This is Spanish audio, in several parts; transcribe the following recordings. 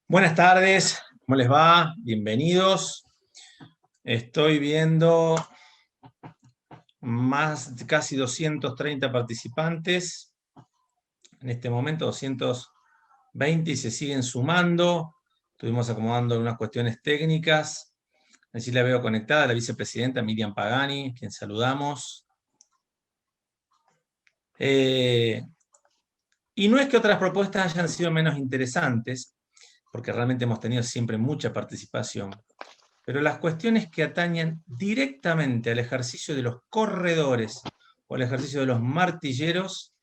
Buenas tardes, ¿cómo les va? Bienvenidos. Estoy viendo casi 230 participantes. En este momento 220 y se siguen sumando. Estuvimos acomodando unas cuestiones técnicas. Así la veo conectada, la vicepresidenta Miriam Pagani, quien saludamos. Y no es que otras propuestas hayan sido menos interesantes, porque realmente hemos tenido siempre mucha participación. Pero las cuestiones que atañen directamente al ejercicio de los corredores o al ejercicio de los martilleros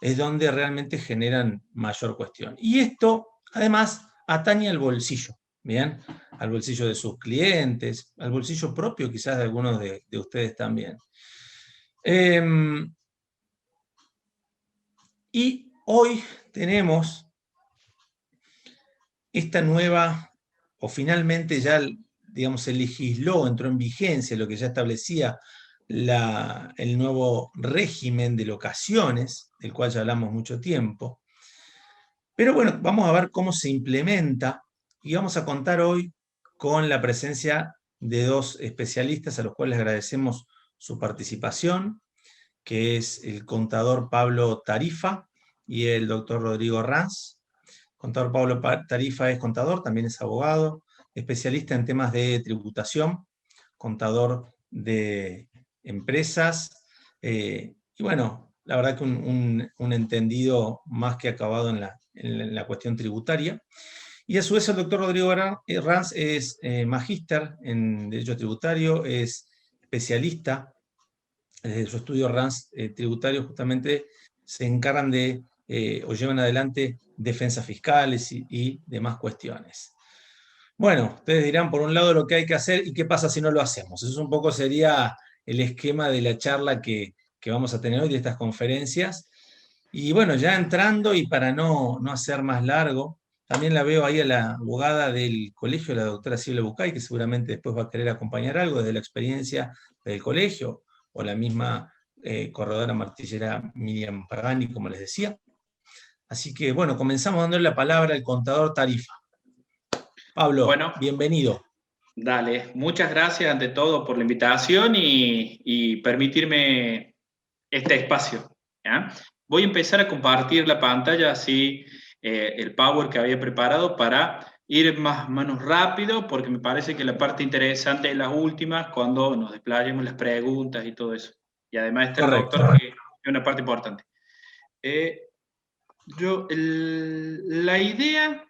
es donde realmente generan mayor cuestión. Y esto, además, atañe al bolsillo, ¿bien? Al bolsillo de sus clientes, al bolsillo propio quizás de algunos de ustedes también. Y hoy tenemos esta nueva, o finalmente ya, digamos, se legisló, entró en vigencia lo que ya establecía el nuevo régimen de locaciones, del cual ya hablamos mucho tiempo. Pero bueno, vamos a ver cómo se implementa y vamos a contar hoy con la presencia de dos especialistas a los cuales agradecemos su participación, que es el contador Pablo Tarifa y el doctor Rodrigo Ranz. Contador Pablo Tarifa es contador, también es abogado, especialista en temas de tributación, contador de empresas, y bueno, la verdad que un entendido más que acabado en la cuestión tributaria. Y a su vez el doctor Rodrigo Ranz es magíster en Derecho Tributario, es especialista. Desde su estudio Ranz tributario justamente se encargan de o llevan adelante defensas fiscales y demás cuestiones. Bueno, ustedes dirán por un lado lo que hay que hacer y qué pasa si no lo hacemos. Eso un poco sería el esquema de la charla que vamos a tener hoy de estas conferencias. Y bueno, ya entrando y para no hacer más largo, también la veo ahí a la abogada del colegio, la doctora Silvia Bucay, que seguramente después va a querer acompañar algo desde la experiencia del colegio, o la misma corredora martillera Miriam Pagani, como les decía. Así que bueno, comenzamos dándole la palabra al contador Tarifa. Pablo, Bueno, bienvenido. dale, muchas gracias ante todo por la invitación y permitirme este espacio. ¿Ya? Voy a empezar a compartir la pantalla, así el PowerPoint que había preparado para ir más o menos rápido, porque me parece que la parte interesante es las últimas, cuando nos desplayemos las preguntas y todo eso. Y además está el Correcto. doctor, que es una parte importante. La idea...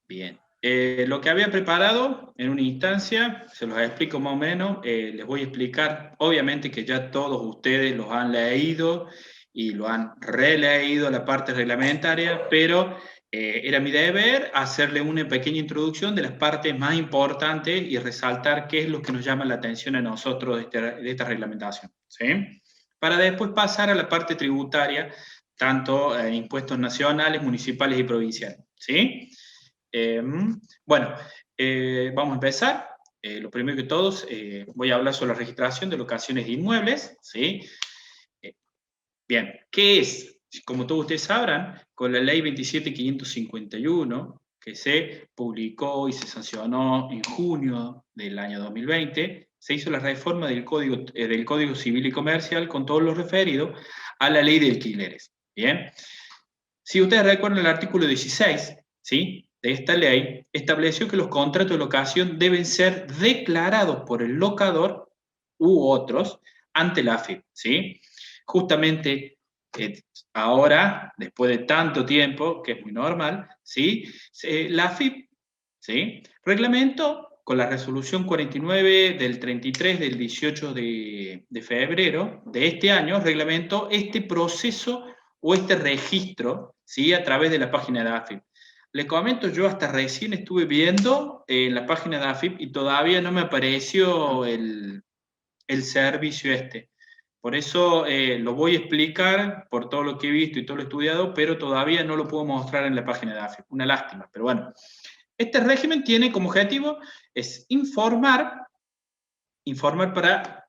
Bien. Lo que había preparado en una instancia, se los explico más o menos, les voy a explicar, obviamente que ya todos ustedes los han leído y lo han releído la parte reglamentaria, pero era mi deber hacerle una pequeña introducción de las partes más importantes y resaltar qué es lo que nos llama la atención a nosotros de esta reglamentación, ¿sí? Para después pasar a la parte tributaria, tanto impuestos nacionales, municipales y provinciales, ¿sí? Bueno, vamos a empezar. Lo primero que todos, voy a hablar sobre la registración de locaciones de inmuebles, ¿sí? Bien, ¿qué es? Como todos ustedes sabrán, con la ley 27.551, que se publicó y se sancionó en junio del año 2020, se hizo la reforma del Código Civil y Comercial con todo lo referido a la ley de alquileres. Bien, si ustedes recuerdan el artículo 16, ¿sí?, de esta ley, estableció que los contratos de locación deben ser declarados por el locador u otros ante la AFIP, ¿sí? Justamente ahora, después de tanto tiempo, que es muy normal, ¿sí?, la AFIP, ¿sí?, reglamentó con la resolución 49 del 33 del 18 de febrero de este año, reglamentó este proceso o este registro, ¿sí?, a través de la página de AFIP. Les comento, yo hasta recién estuve viendo la página de AFIP y todavía no me apareció el servicio este. Por eso lo voy a explicar por todo lo que he visto y todo lo estudiado, pero todavía no lo puedo mostrar en la página de AFIP. Una lástima, pero bueno. Este régimen tiene como objetivo es informar para...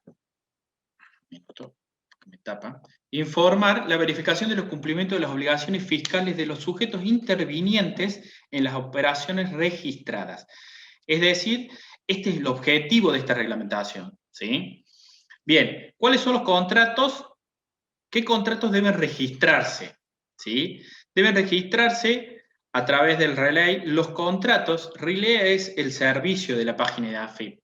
Me tapa. informar la verificación de los cumplimientos de las obligaciones fiscales de los sujetos intervinientes en las operaciones registradas. Es decir, este es el objetivo de esta reglamentación, ¿sí? Bien, ¿cuáles son los contratos? ¿Qué contratos deben registrarse? ¿Sí? Deben registrarse a través del Relay. Los contratos, Relay es el servicio de la página de AFIP.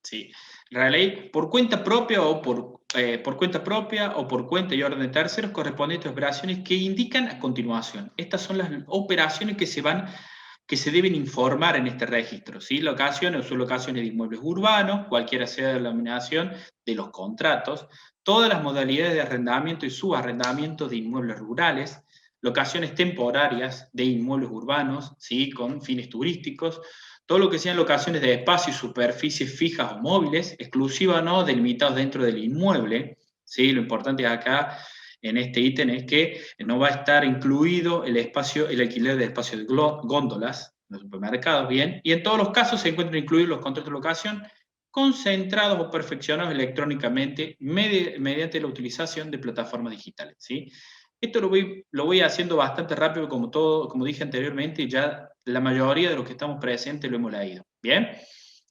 ¿Sí? Relay por cuenta propia o por cuenta y orden de terceros correspondientes a operaciones que indican a continuación. Estas son las operaciones que se deben informar en este registro, ¿sí? Locaciones o sublocaciones de inmuebles urbanos, cualquiera sea la denominación de los contratos, todas las modalidades de arrendamiento y subarrendamiento de inmuebles rurales, locaciones temporarias de inmuebles urbanos, ¿sí? Con fines turísticos, todo lo que sean locaciones de espacios y superficies fijas o móviles, exclusivas o no, delimitados dentro del inmueble, ¿sí? Lo importante acá en este ítem es que no va a estar incluido el alquiler de espacios de góndolas en los supermercados, bien, y en todos los casos se encuentran incluidos los contratos de locación concentrados o perfeccionados electrónicamente mediante la utilización de plataformas digitales, ¿sí? Esto lo voy haciendo bastante rápido, como dije anteriormente, ya la mayoría de los que estamos presentes lo hemos leído. Bien,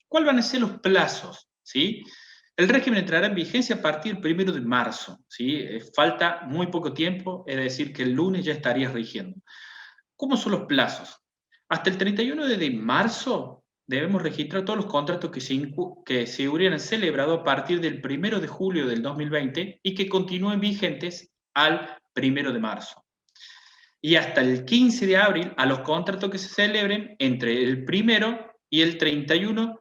¿cuáles van a ser los plazos? ¿Sí? El régimen entrará en vigencia a partir del 1 de marzo. ¿Sí? Falta muy poco tiempo, es decir, que el lunes ya estaría rigiendo. ¿Cómo son los plazos? Hasta el 31 de marzo debemos registrar todos los contratos que se hubieran celebrado a partir del 1 de julio del 2020 y que continúen vigentes al 1 de marzo. Y hasta el 15 de abril a los contratos que se celebren entre el 1 y el 31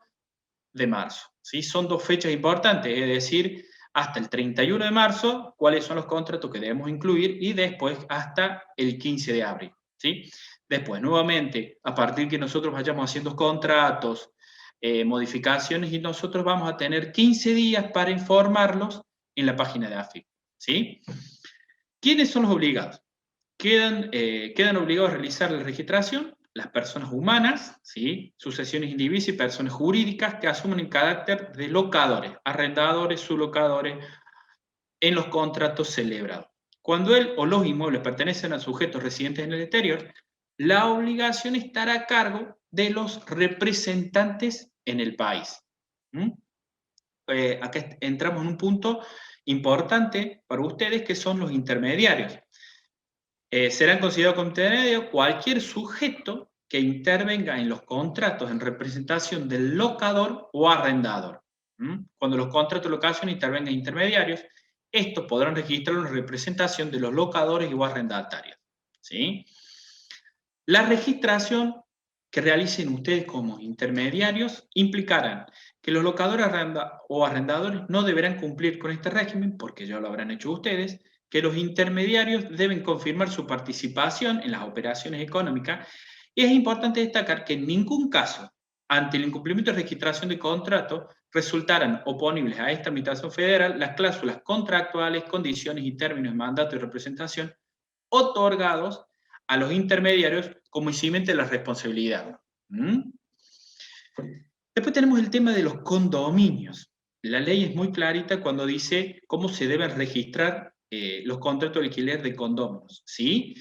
de marzo. ¿Sí? Son dos fechas importantes, es decir, hasta el 31 de marzo, cuáles son los contratos que debemos incluir y después hasta el 15 de abril. ¿Sí? Después, nuevamente, a partir que nosotros vayamos haciendo contratos, modificaciones, y nosotros vamos a tener 15 días para informarlos en la página de AFIP. ¿Sí? ¿Quiénes son los obligados? Quedan obligados a realizar la registración las personas humanas, ¿sí? Sucesiones indivisas y personas jurídicas que asumen el carácter de locadores, arrendadores, sublocadores en los contratos celebrados. Cuando él o los inmuebles pertenecen a sujetos residentes en el exterior, la obligación estará a cargo de los representantes en el país. Acá entramos en un punto importante para ustedes, que son los intermediarios. Serán considerados como intermediarios cualquier sujeto que intervenga en los contratos en representación del locador o arrendador. Cuando los contratos de locación intervengan intermediarios, estos podrán registrar una representación de los locadores o arrendatarios. ¿Sí? La registración que realicen ustedes como intermediarios implicarán que los locadores o arrendadores no deberán cumplir con este régimen, porque ya lo habrán hecho ustedes, que los intermediarios deben confirmar su participación en las operaciones económicas, y es importante destacar que en ningún caso, ante el incumplimiento de registración de contrato, resultarán oponibles a esta Administración Federal las cláusulas contractuales, condiciones y términos de mandato y representación otorgados a los intermediarios como eximiente de la responsabilidad. Después tenemos el tema de los condominios. La ley es muy clarita cuando dice cómo se deben registrar los contratos de alquiler de condominios, ¿sí?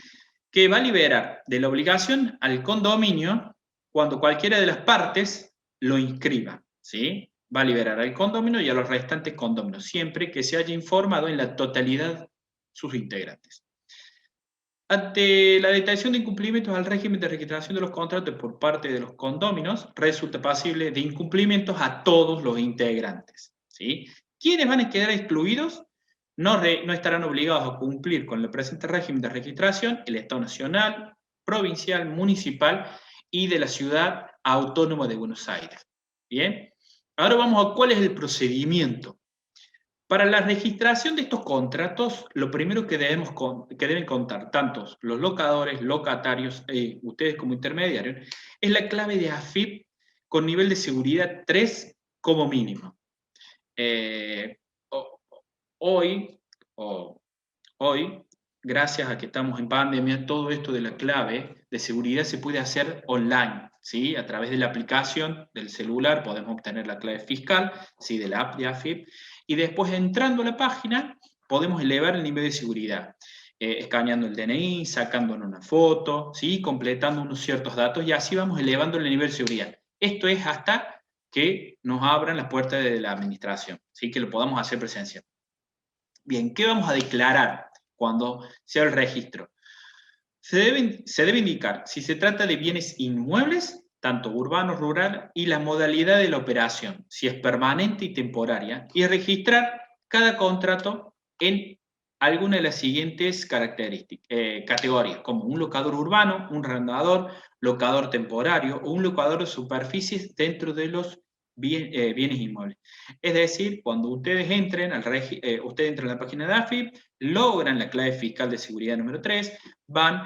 Que va a liberar de la obligación al condominio cuando cualquiera de las partes lo inscriba, ¿sí? Va a liberar al condominio y a los restantes condominios, siempre que se haya informado en la totalidad sus integrantes. Ante la detección de incumplimientos al régimen de registración de los contratos por parte de los condóminos, resulta pasible de incumplimientos a todos los integrantes. ¿Sí? ¿Quiénes van a quedar excluidos? No estarán obligados a cumplir con el presente régimen de registración el Estado nacional, provincial, municipal y de la Ciudad Autónoma de Buenos Aires. Bien, ahora vamos a cuál es el procedimiento. Para la registración de estos contratos, lo primero que deben contar tanto los locadores, locatarios, ustedes como intermediarios, es la clave de AFIP con nivel de seguridad 3 como mínimo. Hoy, gracias a que estamos en pandemia, todo esto de la clave de seguridad se puede hacer online. ¿sí? A través de la aplicación del celular podemos obtener la clave fiscal, ¿sí? De la app de AFIP, y después entrando a la página podemos elevar el nivel de seguridad, escaneando el DNI, sacándonos una foto, ¿sí? Completando unos ciertos datos, y así vamos elevando el nivel de seguridad. Esto es hasta que nos abran las puertas de la administración, ¿sí? Que lo podamos hacer presencial. Bien, ¿qué vamos a declarar cuando sea el registro? Se debe indicar si se trata de bienes inmuebles, tanto urbanos, rural, y la modalidad de la operación, si es permanente y temporaria, y registrar cada contrato en alguna de las siguientes características, categorías, como un locador urbano, un arrendador, locador temporario o un locador de superficies dentro de los bienes inmuebles. Es decir, cuando ustedes entren, usted entra en la página de AFIP, logran la clave fiscal de seguridad número 3, van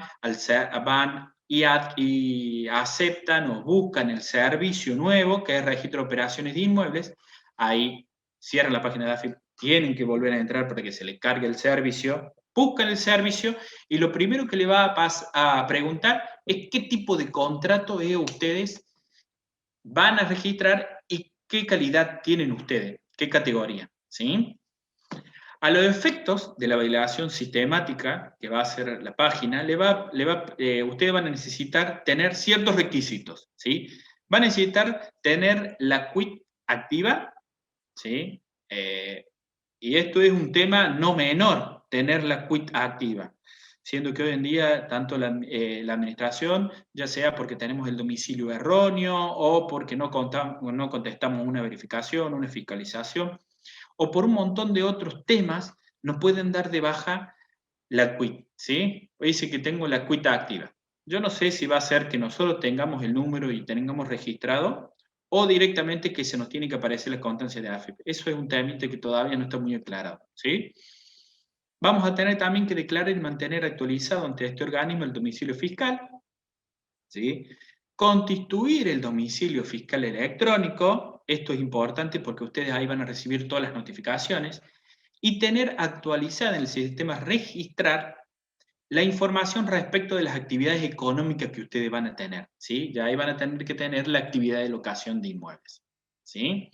y aceptan o buscan el servicio nuevo, que es registro de operaciones de inmuebles. Ahí cierran la página de AFIP, tienen que volver a entrar para que se les cargue el servicio, buscan el servicio y lo primero que le va a preguntar es qué tipo de contrato ustedes van a registrar y qué calidad tienen ustedes, qué categoría, ¿sí? A los efectos de la validación sistemática que va a hacer la página, ustedes van a necesitar tener ciertos requisitos, ¿sí? Van a necesitar tener la quit activa, ¿sí? Y esto es un tema no menor, tener la quit activa, siendo que hoy en día tanto la administración, ya sea porque tenemos el domicilio erróneo o porque no contestamos una verificación, una fiscalización, o por un montón de otros temas, nos pueden dar de baja la quit, ¿sí? Dice que tengo la quit activa. Yo no sé si va a ser que nosotros tengamos el número y tengamos registrado, o directamente que se nos tiene que aparecer la constancia de AFIP. Eso es un tema que todavía no está muy aclarado, ¿sí? Vamos a tener también que declarar y mantener actualizado ante este organismo el domicilio fiscal, ¿sí? Constituir el domicilio fiscal electrónico, esto es importante porque ustedes ahí van a recibir todas las notificaciones, y tener actualizada en el sistema registrar la información respecto de las actividades económicas que ustedes van a tener, ¿sí? Ya ahí van a tener que tener la actividad de locación de inmuebles, ¿sí?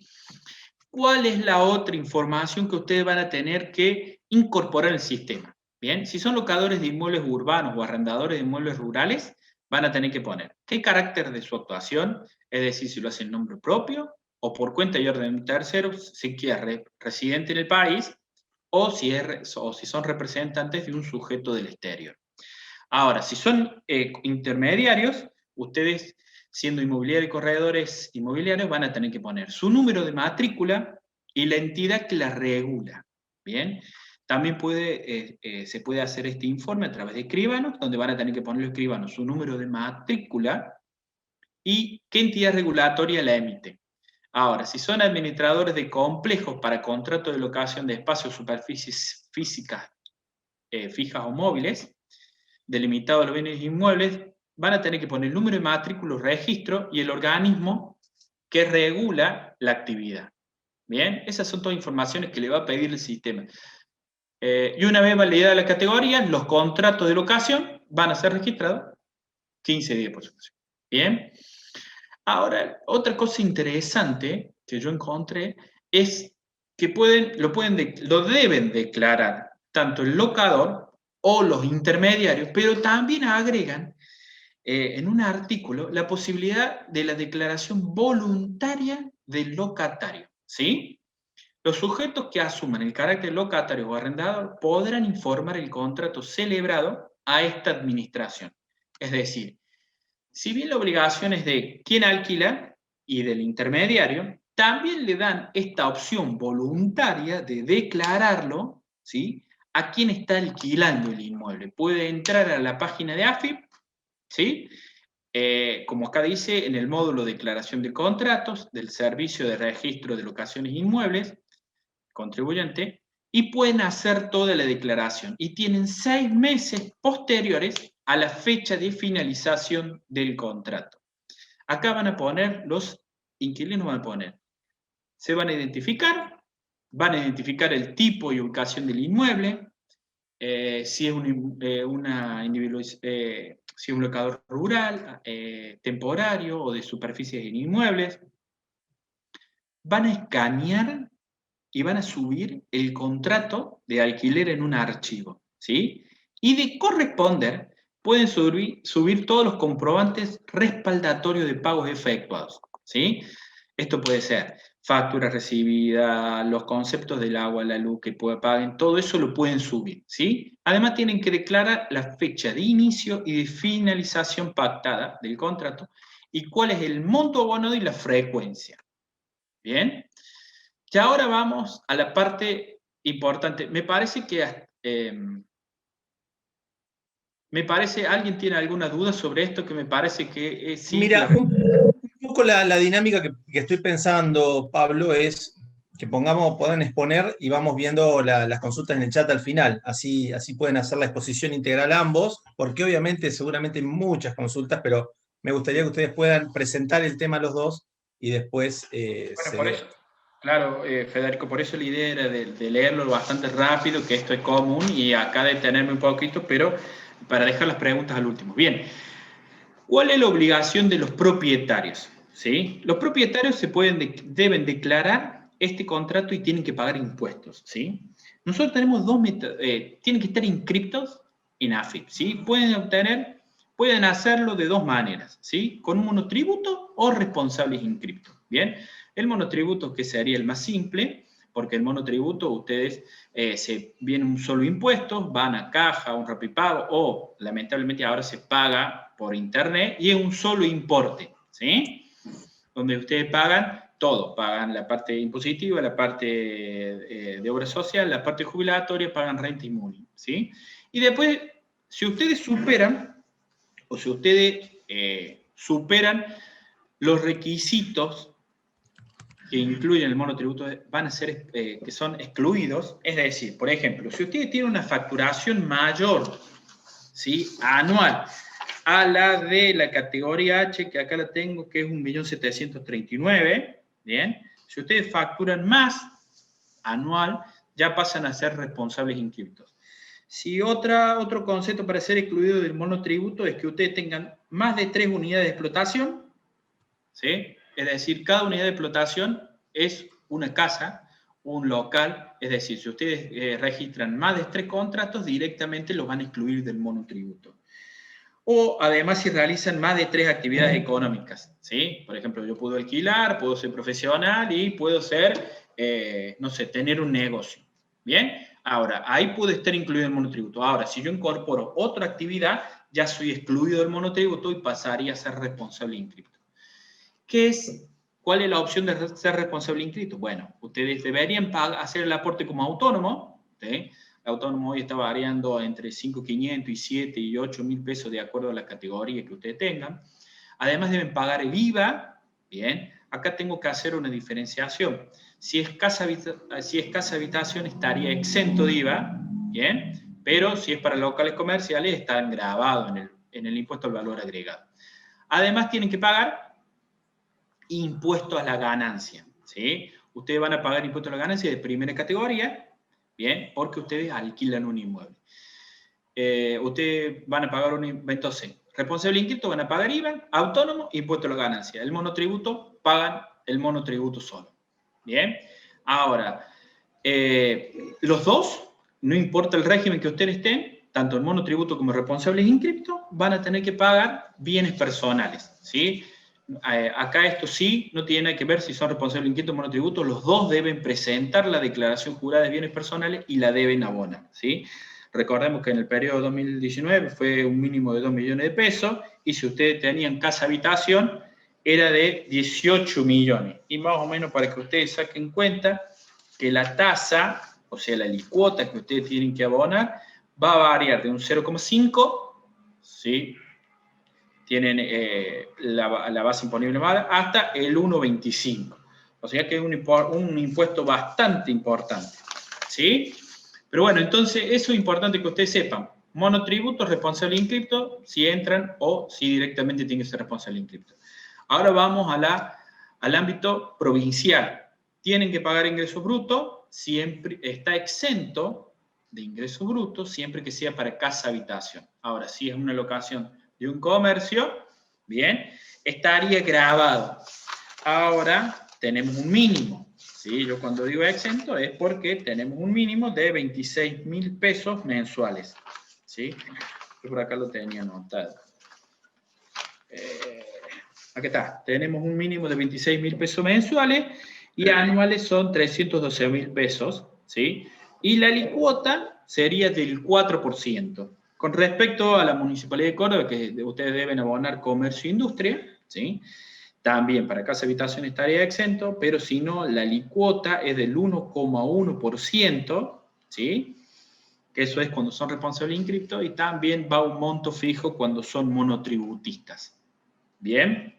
¿Cuál es la otra información que ustedes van a tener que incorporar al sistema? Bien, si son locadores de inmuebles urbanos o arrendadores de inmuebles rurales, van a tener que poner qué carácter de su actuación, es decir, si lo hacen en nombre propio o por cuenta y orden de terceros, si es residente en el país o si son representantes de un sujeto del exterior. Ahora, si son intermediarios, ustedes, siendo inmobiliarios y corredores inmobiliarios, van a tener que poner su número de matrícula y la entidad que la regula. Bien, también se puede hacer este informe a través de escribanos, donde van a tener que poner los escribanos su número de matrícula y qué entidad regulatoria la emite. Ahora, si son administradores de complejos para contrato de locación de espacios o superficies físicas fijas o móviles, delimitado a los bienes inmuebles, van a tener que poner el número de matrícula, registro y el organismo que regula la actividad. Bien, esas son todas informaciones que le va a pedir el sistema. Y una vez validada la categoría, los contratos de locación van a ser registrados 15 días por supuesto. Bien. Ahora, otra cosa interesante que yo encontré es que lo deben declarar tanto el locador o los intermediarios, pero también agregan en un artículo la posibilidad de la declaración voluntaria del locatario, ¿sí? Los sujetos que asuman el carácter locatario o arrendador podrán informar el contrato celebrado a esta administración. Es decir, si bien la obligación es de quien alquila y del intermediario, también le dan esta opción voluntaria de declararlo, ¿sí?, a quien está alquilando el inmueble. Puede entrar a la página de AFIP, ¿sí?, como acá dice, en el módulo de declaración de contratos del Servicio de Registro de Locaciones Inmuebles, contribuyente, y pueden hacer toda la declaración. Y tienen 6 meses posteriores a la fecha de finalización del contrato. Acá van a poner, los inquilinos van a poner, se van a identificar el tipo y ubicación del inmueble, si es si es un locador rural, temporario o de superficies en inmuebles, van a escanear y van a subir el contrato de alquiler en un archivo, ¿sí? Y de corresponder, pueden subir todos los comprobantes respaldatorios de pagos efectuados, ¿sí? Esto puede ser factura recibida, los conceptos del agua, la luz que paguen, todo eso lo pueden subir, ¿sí? Además tienen que declarar la fecha de inicio y de finalización pactada del contrato y cuál es el monto abonado y la frecuencia, ¿bien? Y ahora vamos a la parte importante. ¿Alguien tiene alguna duda sobre esto? Que me parece que sí, que Mira, un poco la dinámica que estoy pensando, Pablo, es que puedan exponer y vamos viendo las consultas en el chat al final. Así pueden hacer la exposición integral ambos, porque obviamente seguramente hay muchas consultas, pero me gustaría que ustedes puedan presentar el tema a los dos y después bueno, por seguir. eso, claro, Federico, por eso la idea era de leerlo bastante rápido, que esto es común, y acá detenerme un poquito, pero para dejar las preguntas al último. Bien, ¿cuál es la obligación de los propietarios? ¿Sí? Los propietarios deben declarar este contrato y tienen que pagar impuestos. ¿Sí? Nosotros tenemos dos métodos, tienen que estar inscriptos en AFIP. ¿Sí? Pueden hacerlo de dos maneras, ¿sí? Con un monotributo o responsables inscriptos. ¿Bien? El monotributo, que sería el más simple, porque el monotributo ustedes se viene un solo impuesto, van a caja, un rapipago, o lamentablemente ahora se paga por internet y es un solo importe, ¿sí? Donde ustedes pagan todo, pagan la parte impositiva, la parte de obra social, la parte jubilatoria, pagan renta y MUNI, ¿sí? Y después, si ustedes superan, o si ustedes superan los requisitos que incluyen el monotributo van a ser, que son excluidos, es decir, por ejemplo, si usted tiene una facturación mayor, ¿sí? Anual, a la de la categoría H, que acá la tengo, que es 1.739.000, ¿bien? Si ustedes facturan más anual, ya pasan a ser responsables inscriptos. Si otro concepto para ser excluido del monotributo es que ustedes tengan más de 3 unidades de explotación, ¿sí? Es decir, cada unidad de explotación es una casa, un local, es decir, si ustedes registran más de 3 contratos, directamente los van a excluir del monotributo. O además si realizan más de 3 actividades económicas, ¿sí? Por ejemplo, yo puedo alquilar, puedo ser profesional y puedo no sé, tener un negocio, ¿bien? Ahora, ahí puede estar incluido el monotributo. Ahora, si yo incorporo otra actividad, ya soy excluido del monotributo y pasaría a ser responsable inscripto. ¿Cuál es la opción de ser responsable inscrito? Bueno, ustedes deberían hacer el aporte como autónomo, ¿sí? El autónomo hoy está variando entre 5.500 y 7 y 8.000 pesos de acuerdo a la categoría que ustedes tengan. Además deben pagar el IVA, ¿bien? Acá tengo que hacer una diferenciación. Si es casa habitación estaría exento de IVA, ¿bien? Pero si es para locales comerciales están grabados en el impuesto al valor agregado. Además tienen que pagar impuesto a la ganancia, ¿sí? Ustedes van a pagar impuesto a la ganancia de primera categoría, ¿bien? Porque ustedes alquilan un inmueble. Ustedes van a pagar entonces, responsable inscrito van a pagar IVA, autónomo, impuesto a la ganancia. El monotributo, pagan el monotributo solo, ¿bien? Ahora, los dos, no importa el régimen que ustedes estén, tanto el monotributo como el responsable inscripto, van a tener que pagar bienes personales, ¿sí? Acá esto sí, no tiene nada que ver si son responsables inscritos o monotributo, los dos deben presentar la declaración jurada de bienes personales y la deben abonar, ¿sí? Recordemos que en el periodo 2019 fue un mínimo de 2 millones de pesos y si ustedes tenían casa-habitación era de 18 millones. Y más o menos para que ustedes saquen cuenta que la tasa, o sea, la alicuota que ustedes tienen que abonar, va a variar de un 0,5, ¿sí? Tienen la base imponible más hasta el 1,25. O sea que es un impuesto bastante importante, ¿sí? Pero bueno, entonces eso es importante que ustedes sepan. Monotributo, responsable inscripto, si entran o si directamente tienen que ser responsable inscripto. Ahora vamos al ámbito provincial. Tienen que pagar ingreso bruto, siempre está exento de ingreso bruto siempre que sea para casa habitación. Ahora, si es una locación de un comercio, bien, estaría grabado. Ahora tenemos un mínimo, ¿sí? Yo cuando digo exento es porque tenemos un mínimo de 26.000 pesos mensuales, ¿sí? Yo por acá lo tenía anotado. Aquí está, tenemos un mínimo de 26.000 pesos mensuales y anuales son 312.000 pesos, ¿sí? Y la alícuota sería del 4%. Con respecto a la Municipalidad de Córdoba, que ustedes deben abonar comercio e industria, ¿sí? También para casa habitación estaría exento, pero si no, la alícuota es del 1,1%, ¿sí? Que eso es cuando son responsables inscriptos, y también va un monto fijo cuando son monotributistas. Bien.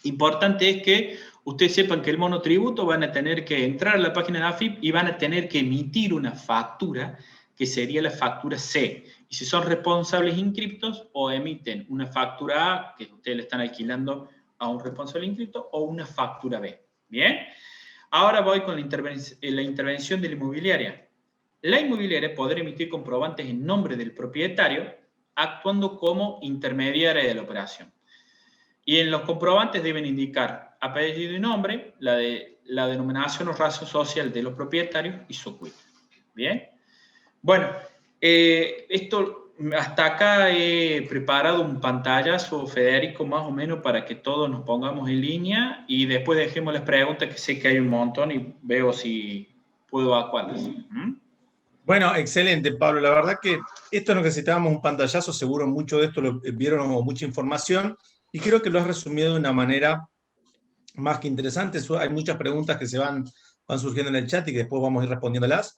Importante es que ustedes sepan que el monotributo van a tener que entrar a la página de AFIP y van a tener que emitir una factura que sería la factura C. Y si son responsables inscriptos, o emiten una factura A, que ustedes le están alquilando a un responsable inscripto, o una factura B. ¿Bien? Ahora voy con la intervención de la inmobiliaria. La inmobiliaria podrá emitir comprobantes en nombre del propietario, actuando como intermediaria de la operación. Y en los comprobantes deben indicar apellido y nombre, la denominación o razón social de los propietarios y su cuenta. ¿Bien? Bueno, hasta acá he preparado un pantallazo, Federico, más o menos para que todos nos pongamos en línea y después dejemos las preguntas, que sé que hay un montón y veo si puedo acuarlas. Bueno, excelente, Pablo. La verdad que esto necesitábamos un pantallazo, seguro mucho de esto lo vieron como mucha información y creo que lo has resumido de una manera más que interesante. Hay muchas preguntas que van surgiendo en el chat y que después vamos a ir respondiéndolas.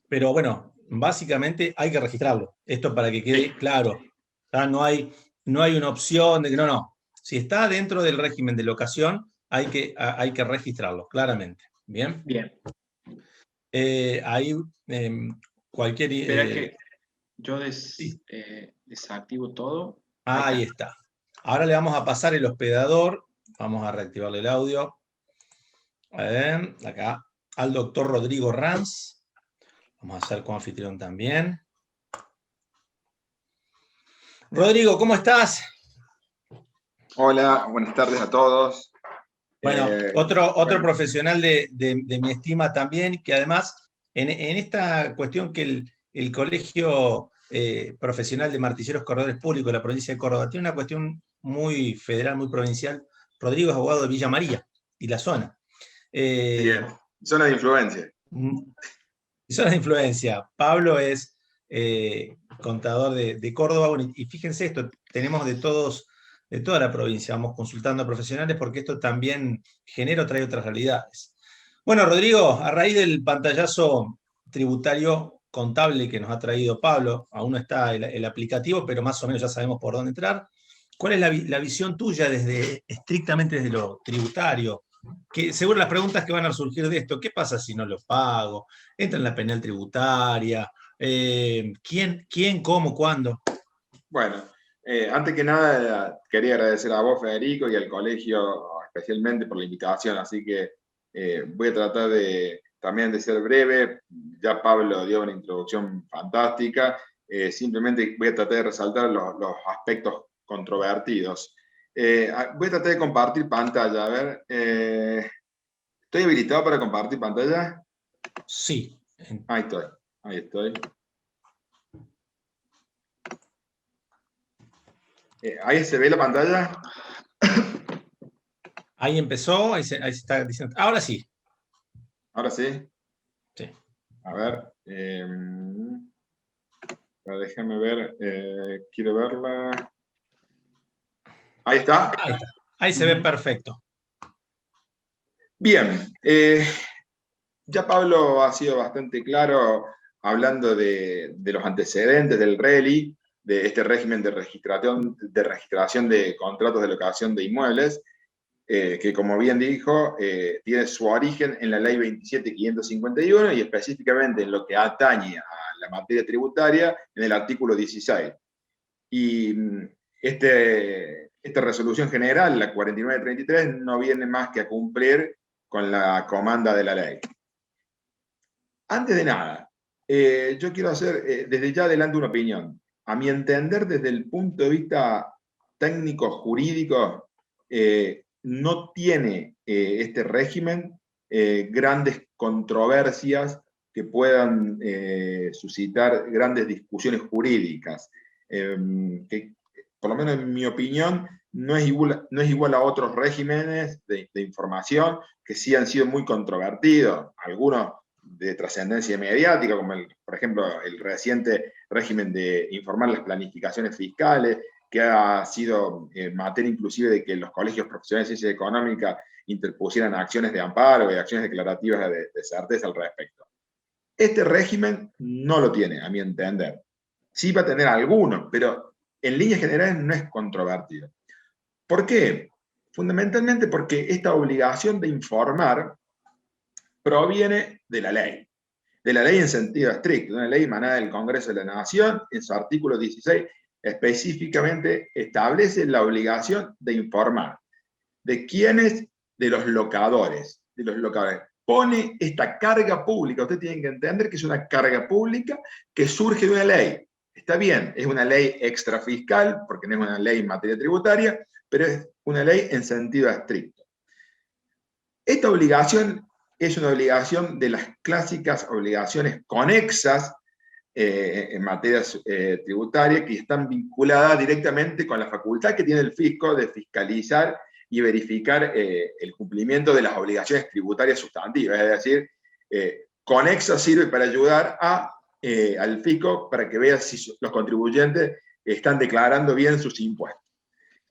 Pero bueno, básicamente hay que registrarlo. Esto para que quede claro. ¿Ya? No hay una opción de que no. Si está dentro del régimen de locación, hay que registrarlo, claramente. Bien. Bien. Ahí cualquier... Espera que yo desactivo todo. Ahí está. Ahora le vamos a pasar el hospedador. Vamos a reactivarle el audio. A ver, acá al doctor Rodrigo Ranz. Vamos a hacer como anfitrión también. Rodrigo, ¿cómo estás? Hola, buenas tardes a todos. Bueno, otro profesional de mi estima también, que además en esta cuestión que el Colegio Profesional de Martilleros Corredores Públicos de la provincia de Córdoba tiene una cuestión muy federal, muy provincial. Rodrigo es abogado de Villa María y la zona. Bien, zona de influencia. Zona de influencia. Pablo es contador de Córdoba. Bueno, y fíjense esto, tenemos de toda la provincia, vamos consultando a profesionales porque esto también trae otras realidades. Bueno, Rodrigo, a raíz del pantallazo tributario contable que nos ha traído Pablo, aún no está el aplicativo, pero más o menos ya sabemos por dónde entrar. ¿Cuál es la visión tuya estrictamente desde lo tributario? Que seguro las preguntas que van a surgir de esto: ¿qué pasa si no lo pago? ¿Entra en la penal tributaria? ¿Quién, cómo, cuándo? Bueno, antes que nada quería agradecer a vos, Federico, y al colegio especialmente por la invitación, así que voy a tratar también de ser breve. Ya Pablo dio una introducción fantástica, simplemente voy a tratar de resaltar los aspectos controvertidos. Voy a tratar de compartir pantalla, a ver. ¿Estoy habilitado para compartir pantalla? Sí. Ahí estoy. ¿Ahí se ve la pantalla? Ahí empezó, ahí se está diciendo. Ahora sí. ¿Ahora sí? Sí. A ver. Déjame ver. Quiero verla. Ahí está. Ahí está. Ahí se ve perfecto. Bien. Ya Pablo ha sido bastante claro hablando de los antecedentes del RELI, de este régimen de registración de contratos de locación de inmuebles, que como bien dijo, tiene su origen en la ley 27.551 y específicamente en lo que atañe a la materia tributaria en el artículo 16. Y esta resolución general, la 4933, no viene más que a cumplir con la comanda de la ley. Antes de nada, Yo quiero hacer desde ya adelante una opinión. A mi entender, desde el punto de vista técnico-jurídico, no tiene este régimen grandes controversias que puedan suscitar grandes discusiones jurídicas. Que, por lo menos en mi opinión, no es igual a otros regímenes de información que sí han sido muy controvertidos. Algunos de trascendencia mediática, como por ejemplo el reciente régimen de informar las planificaciones fiscales, que ha sido materia inclusive de que los colegios profesionales de ciencia económica interpusieran acciones de amparo y acciones declarativas de certeza al respecto. Este régimen no lo tiene, a mi entender. Sí va a tener algunos, pero en líneas generales no es controvertido. ¿Por qué? Fundamentalmente porque esta obligación de informar proviene de la ley en sentido estricto, una ley emanada del Congreso de la Nación, en su artículo 16 específicamente establece la obligación de informar. ¿De quiénes? De los locadores. Pone esta carga pública, ustedes tienen que entender que es una carga pública que surge de una ley. Está bien, es una ley extrafiscal, porque no es una ley en materia tributaria, pero es una ley en sentido estricto. Esta obligación es una obligación de las clásicas obligaciones conexas en materia tributaria que están vinculadas directamente con la facultad que tiene el fisco de fiscalizar y verificar el cumplimiento de las obligaciones tributarias sustantivas. Es decir, conexa sirve para ayudar al fisco para que vea si los contribuyentes están declarando bien sus impuestos.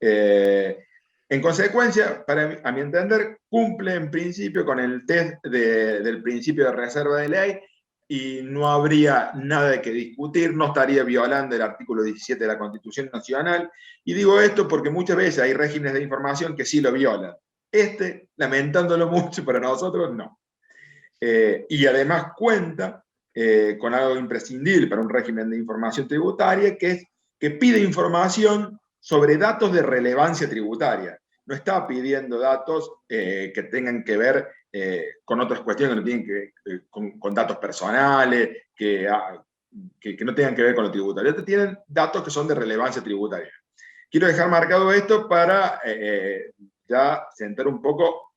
En consecuencia, a mi entender, cumple en principio con el test del principio de reserva de ley y no habría nada de que discutir, no estaría violando el artículo 17 de la Constitución Nacional. Y digo esto porque muchas veces hay regímenes de información que sí lo violan. Lamentándolo mucho, para nosotros no. Y además cuenta con algo imprescindible para un régimen de información tributaria, que es que pide información sobre datos de relevancia tributaria. No está pidiendo datos que tengan que ver con otras cuestiones que no tienen que ver con datos personales, que no tengan que ver con lo tributario. Estos tienen datos que son de relevancia tributaria. Quiero dejar marcado esto para ya sentar un poco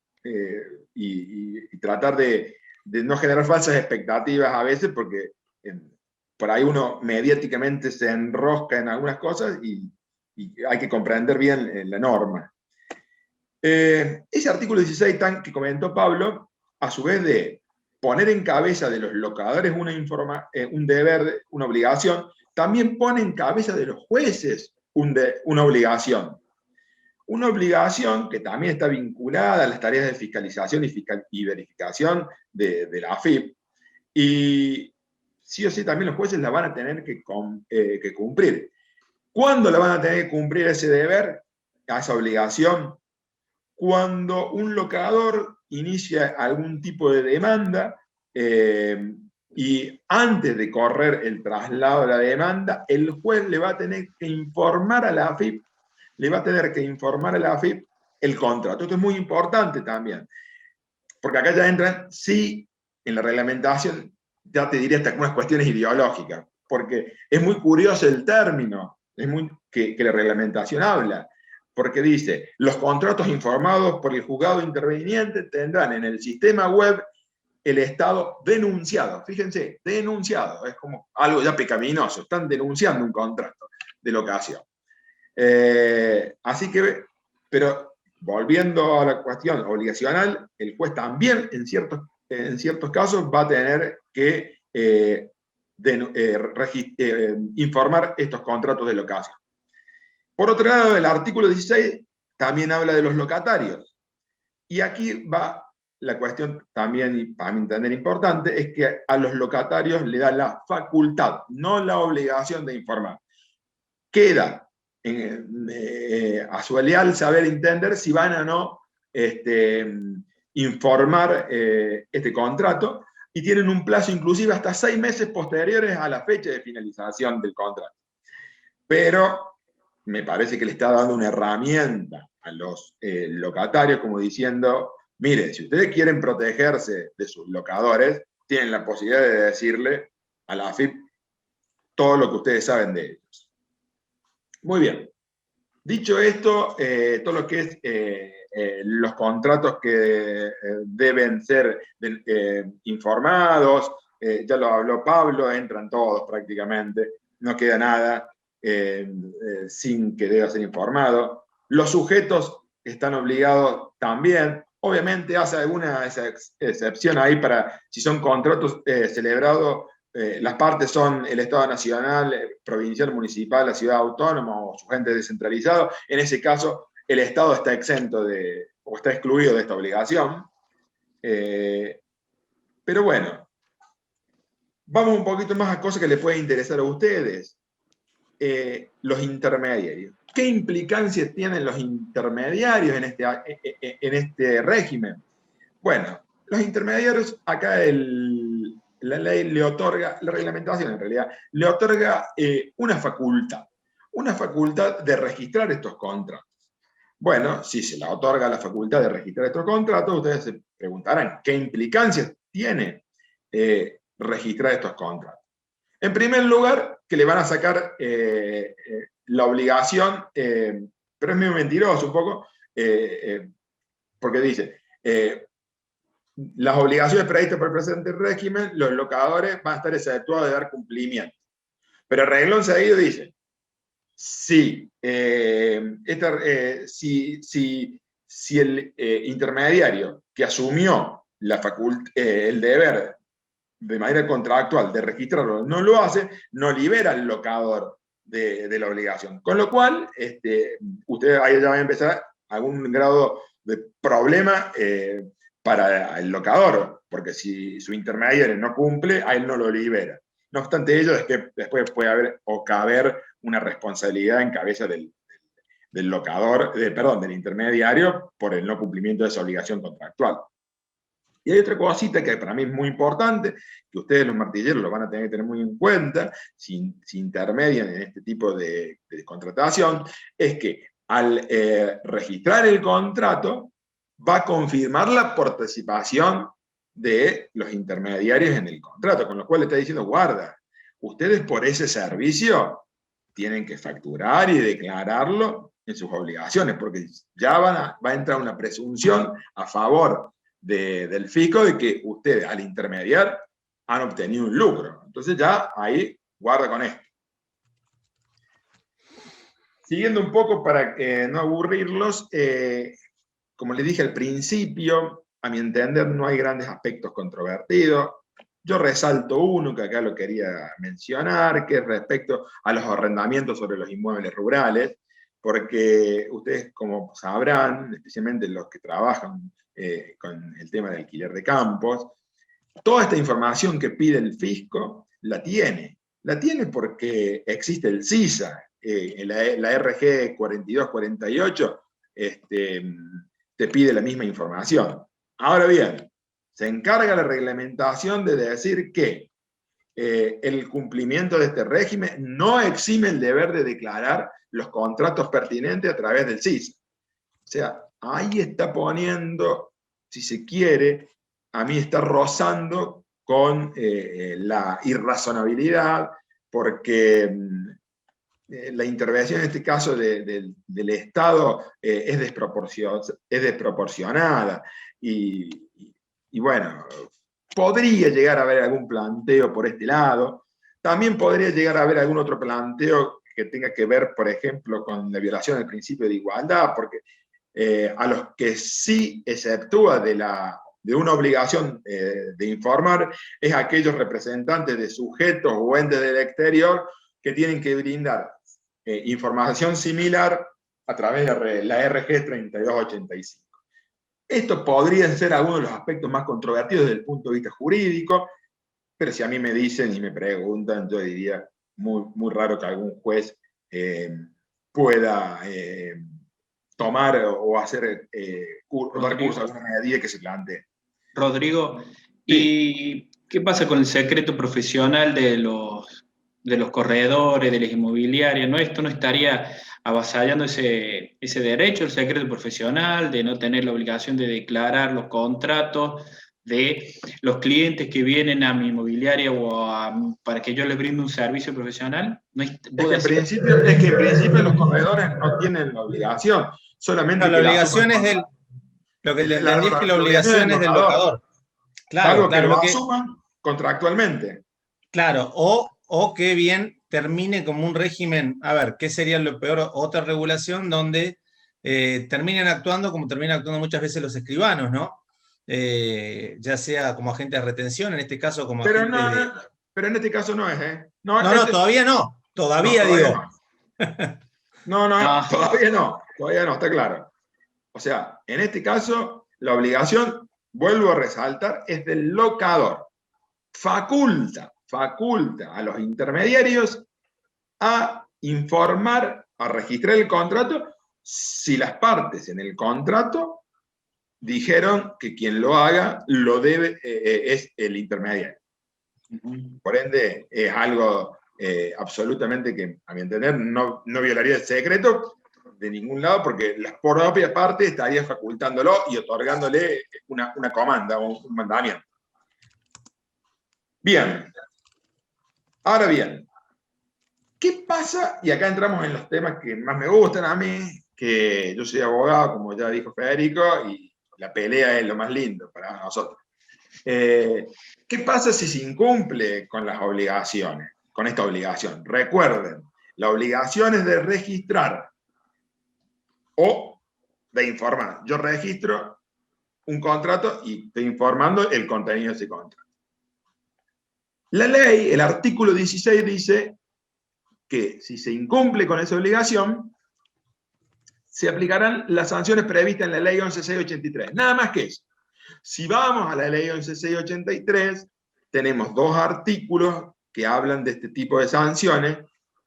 y tratar de no generar falsas expectativas a veces, porque por ahí uno mediáticamente se enrosca en algunas cosas y hay que comprender bien la norma. Ese artículo 16 que comentó Pablo, a su vez de poner en cabeza de los locadores un deber, una obligación, también pone en cabeza de los jueces una obligación. Una obligación que también está vinculada a las tareas de fiscalización y verificación de la AFIP. Y sí o sí también los jueces la van a tener que cumplir. ¿Cuándo la van a tener que cumplir ese deber, a esa obligación? Cuando un locador inicia algún tipo de demanda y antes de correr el traslado de la demanda, el juez le va a tener que informar a la AFIP, el contrato. Esto es muy importante también, porque acá ya entran, sí, en la reglamentación, ya te diría hasta algunas cuestiones ideológicas, porque es muy curioso el término que la reglamentación habla, porque dice, los contratos informados por el juzgado interviniente tendrán en el sistema web el estado denunciado. Fíjense, denunciado, es como algo ya pecaminoso, están denunciando un contrato de locación. Así que, pero volviendo a la cuestión obligacional, el juez también en ciertos casos va a tener que informar estos contratos de locación. Por otro lado, el artículo 16 también habla de los locatarios. Y aquí va la cuestión también, y para mi entender importante, es que a los locatarios le da la facultad, no la obligación de informar. Queda a su leal saber entender si van o no informar este contrato, y tienen un plazo inclusive hasta 6 meses posteriores a la fecha de finalización del contrato. Pero me parece que le está dando una herramienta a los locatarios, como diciendo, mire, si ustedes quieren protegerse de sus locadores, tienen la posibilidad de decirle a la AFIP todo lo que ustedes saben de ellos. Muy bien. Dicho esto, todo lo que es los contratos que deben ser informados, ya lo habló Pablo, entran todos prácticamente, no queda nada sin que deba ser informado. Los sujetos están obligados también, obviamente hace alguna excepción ahí para si son contratos celebrados. Las partes son el Estado Nacional, provincial, municipal, la ciudad autónoma o su gente descentralizado. En ese caso, el Estado está exento o está excluido de esta obligación. Pero bueno, vamos un poquito más a cosas que les pueden interesar a ustedes. Los intermediarios. ¿Qué implicancias tienen los intermediarios en este régimen? Bueno, los intermediarios, acá la ley le otorga, la reglamentación en realidad, le otorga una facultad de registrar estos contratos. Bueno, si se le otorga la facultad de registrar estos contratos, ustedes se preguntarán, ¿qué implicancias tiene registrar estos contratos? En primer lugar, que le van a sacar la obligación, pero es medio mentiroso un poco, porque dice, las obligaciones previstas por el presente régimen, los locadores van a estar exceptuados de dar cumplimiento. Pero el renglón seguido dice, si el intermediario que asumió el deber de manera contractual de registrarlo no lo hace, no libera al locador de la obligación. Con lo cual, ustedes ahí ya van a empezar algún grado de problema para el locador, porque si su intermediario no cumple, a él no lo libera. No obstante ello, es que después puede haber o caber una responsabilidad en cabeza del locador, del intermediario, por el no cumplimiento de esa obligación contractual. Y hay otra cosita que para mí es muy importante, que ustedes los martilleros lo van a tener que tener muy en cuenta, si intermedian en este tipo de contratación, es que al registrar el contrato, va a confirmar la participación de los intermediarios en el contrato, con lo cual le está diciendo, guarda, ustedes por ese servicio tienen que facturar y declararlo en sus obligaciones, porque ya va a entrar una presunción a favor del fisco de que ustedes al intermediar han obtenido un lucro. Entonces ya ahí guarda con esto. Siguiendo un poco para no aburrirlos, como les dije al principio, a mi entender no hay grandes aspectos controvertidos. Yo resalto uno que acá lo quería mencionar, que es respecto a los arrendamientos sobre los inmuebles rurales, porque ustedes, como sabrán, especialmente los que trabajan con el tema del alquiler de campos, toda esta información que pide el fisco la tiene. La tiene porque existe el CISA, la RG 4248 te pide la misma información. Ahora bien, se encarga la reglamentación de decir que el cumplimiento de este régimen no exime el deber de declarar los contratos pertinentes a través del CISA. O sea, ahí está poniendo, si se quiere, a mí está rozando con la irrazonabilidad, porque la intervención en este caso del Estado es desproporcionada y bueno, podría llegar a haber algún planteo por este lado. También podría llegar a haber algún otro planteo que tenga que ver, por ejemplo, con la violación del principio de igualdad, porque a los que sí exceptúa de una obligación de informar es aquellos representantes de sujetos o entes del exterior que tienen que brindar información similar a través de la RG 3285. Esto podría ser algunos de los aspectos más controvertidos desde el punto de vista jurídico, pero si a mí me dicen y me preguntan, yo diría muy, muy raro que algún juez pueda tomar o hacer dar curso a alguna medida que se plantee. Rodrigo, Sí. ¿y qué pasa con el secreto profesional de los corredores, de las inmobiliarias? ¿No? ¿Esto no estaría avasallando ese derecho, el secreto profesional, de no tener la obligación de declarar los contratos de los clientes que vienen a mi inmobiliaria para que yo les brinde un servicio profesional? No hay, es que en principio los corredores no tienen la obligación, solamente No, la que la obligación es asuman. lo que le La, entendí es que la la obligación obligación es del del locador, locador. Claro, salvo que claro, lo asuman contractualmente. claro, o que bien termine como un régimen, a ver, ¿qué sería lo peor? Otra regulación donde terminen actuando como terminan actuando muchas veces los escribanos, ¿no? Ya sea como agentes de retención, en este caso como Pero, agentes de... pero en este caso no es, ¿eh? No, No, no, todavía no, no, todavía todavía digo. no. No, No. todavía no, está claro. O sea, en este caso, la obligación, vuelvo a resaltar, es del locador. Faculta a los intermediarios a informar, a registrar el contrato, si las partes en el contrato dijeron que quien lo haga lo debe, es el intermediario. Por ende, es algo absolutamente que, a mi entender, no violaría el secreto de ningún lado, porque la propia parte estaría facultándolo y otorgándole una comanda, un mandamiento. Bien. Ahora bien, ¿qué pasa? Y acá entramos en los temas que más me gustan a mí, que yo soy abogado, como ya dijo Federico, y la pelea es lo más lindo para nosotros. ¿Qué pasa si se incumple con las obligaciones, con esta obligación? Recuerden, la obligación es de registrar o de informar. Yo registro un contrato y estoy informando el contenido de ese contrato. La ley, el artículo 16 dice que si se incumple con esa obligación, se aplicarán las sanciones previstas en la ley 11.683. Nada más que eso. Si vamos a la ley 11.683, tenemos dos artículos que hablan de este tipo de sanciones,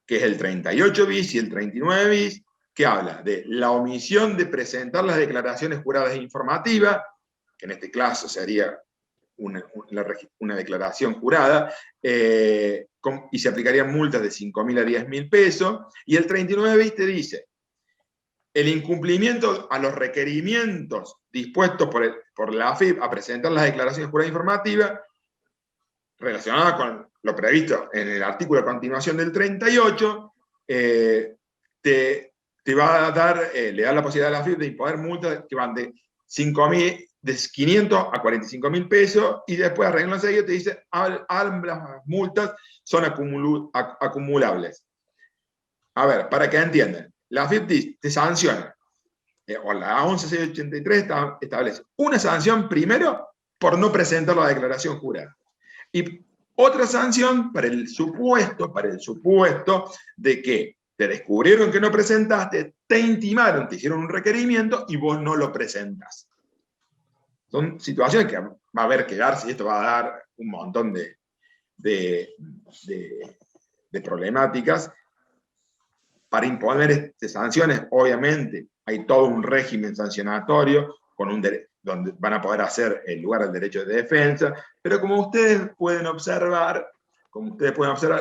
que es el 38 bis y el 39 bis, que habla de la omisión de presentar las declaraciones juradas e informativas, que en este caso sería una declaración jurada, y se aplicarían multas de 5.000 a 10.000 pesos, y el 39 bis te dice el incumplimiento a los requerimientos dispuestos por la AFIP a presentar las declaraciones juradas informativas relacionadas con lo previsto en el artículo a continuación del 38, te va a dar, le da la posibilidad a la AFIP de imponer multas que van de 500 a 45.000 pesos, y después arreglan seguido te dice ambas multas son acumulables. A ver, para que entiendan, la AFIP te sanciona, o la 11.683 establece una sanción primero por no presentar la declaración jurada, y otra sanción para el supuesto de que te descubrieron que no presentaste, te intimaron, te hicieron un requerimiento y vos no lo presentás. Son situaciones que va a haber que darse, y esto va a dar un montón de problemáticas. Para imponer sanciones, obviamente, hay todo un régimen sancionatorio donde van a poder hacer el lugar al derecho de defensa, pero como ustedes pueden observar,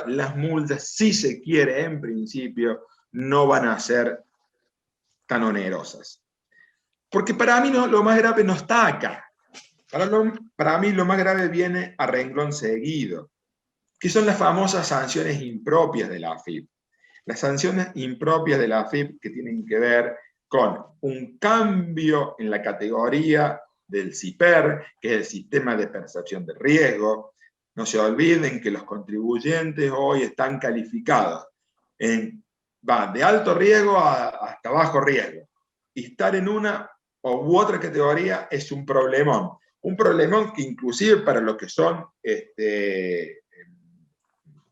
las multas, si se quiere, en principio, no van a ser tan onerosas. Porque para mí lo más grave no está acá. Para mí lo más grave viene a renglón seguido, que son las famosas sanciones impropias de la AFIP. Las sanciones impropias de la AFIP, que tienen que ver con un cambio en la categoría del SIPER, que es el sistema de percepción de riesgo. No se olviden que los contribuyentes hoy están calificados van de alto riesgo hasta bajo riesgo. Y estar en una u otra categoría es un problemón. Un problemón que inclusive para los que son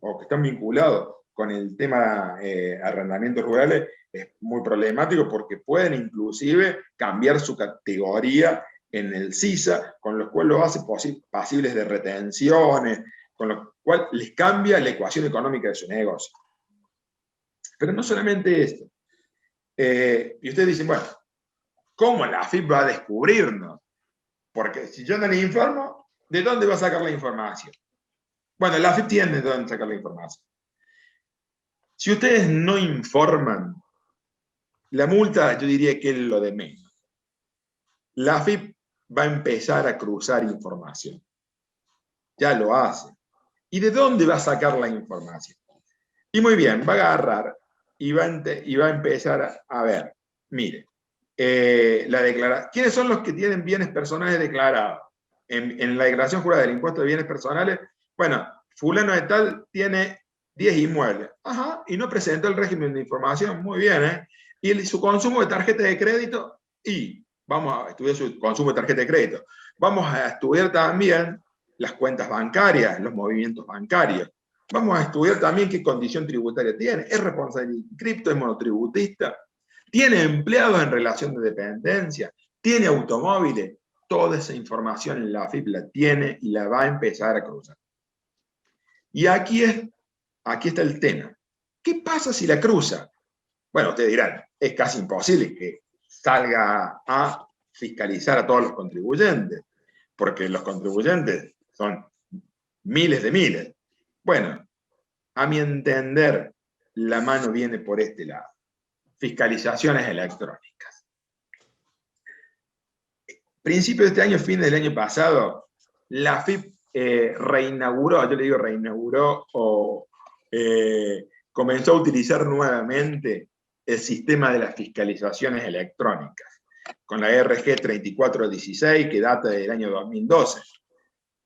o que están vinculados con el tema arrendamientos rurales es muy problemático, porque pueden inclusive cambiar su categoría en el CISA, con lo cual lo hace pasibles de retenciones, con lo cual les cambia la ecuación económica de su negocio. Pero no solamente esto. Y ustedes dicen, bueno, ¿cómo la AFIP va a descubrirnos? Porque si yo no le informo, ¿de dónde va a sacar la información? Bueno, la AFIP tiene de dónde sacar la información. Si ustedes no informan, la multa yo diría que es lo de menos. La AFIP va a empezar a cruzar información. Ya lo hace. ¿Y de dónde va a sacar la información? Y muy bien, va a agarrar y va a empezar a ver, mire, ¿quiénes son los que tienen bienes personales declarados? En la declaración jurada del impuesto de bienes personales, bueno, fulano de tal tiene 10 inmuebles. Ajá, y no presentó el régimen de información, muy bien, ¿eh? Y su consumo de tarjeta de crédito, y vamos a estudiar su consumo de tarjeta de crédito. Vamos a estudiar también las cuentas bancarias, los movimientos bancarios. Vamos a estudiar también qué condición tributaria tiene. ¿Es responsable inscripto? ¿Es monotributista? ¿Tiene empleados en relación de dependencia? ¿Tiene automóviles? Toda esa información la AFIP la tiene y la va a empezar a cruzar. Y aquí está el tema. ¿Qué pasa si la cruza? Bueno, ustedes dirán, es casi imposible que salga a fiscalizar a todos los contribuyentes, porque los contribuyentes son miles de miles. Bueno, a mi entender, la mano viene por este lado. Fiscalizaciones electrónicas. Principio de este año, fin del año pasado, la AFIP reinauguró, yo le digo reinauguró, o comenzó a utilizar nuevamente el sistema de las fiscalizaciones electrónicas, con la RG 3416, que data del año 2012.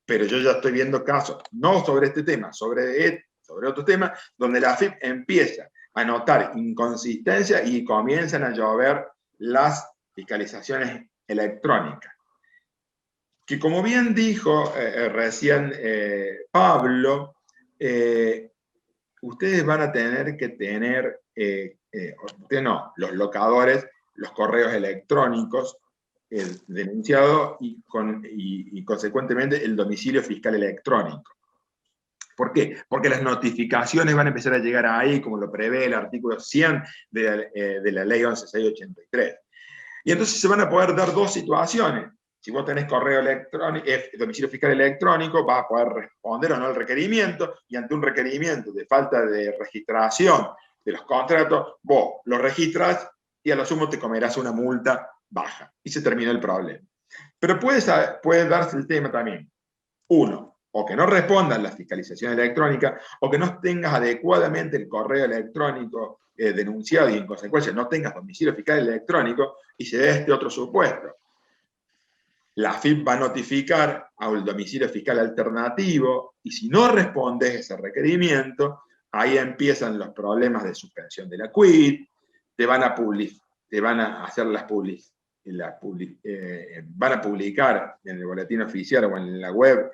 Pero yo ya estoy viendo casos, no sobre este tema, sobre otro tema, donde la AFIP empieza a notar inconsistencia y comienzan a llover las fiscalizaciones electrónicas. Que como bien dijo recién Pablo, ustedes van a tener que tener, los locadores, los correos electrónicos, el denunciado y consecuentemente el domicilio fiscal electrónico. ¿Por qué? Porque las notificaciones van a empezar a llegar ahí, como lo prevé el artículo 100 de la ley 11.683. Y entonces se van a poder dar dos situaciones. Si vos tenés correo electrónico, domicilio fiscal electrónico, vas a poder responder o no al requerimiento, y ante un requerimiento de falta de registración de los contratos, vos lo registras y a lo sumo te comerás una multa baja. Y se terminó el problema. Pero puede darse el tema también. Uno, o que no respondan la fiscalización electrónica, o que no tengas adecuadamente el correo electrónico denunciado y en consecuencia no tengas domicilio fiscal electrónico, y se dé este otro supuesto. La AFIP va a notificar al domicilio fiscal alternativo, y si no respondes ese requerimiento, ahí empiezan los problemas de suspensión de la quit, van a hacer van a publicar en el boletín oficial o en la web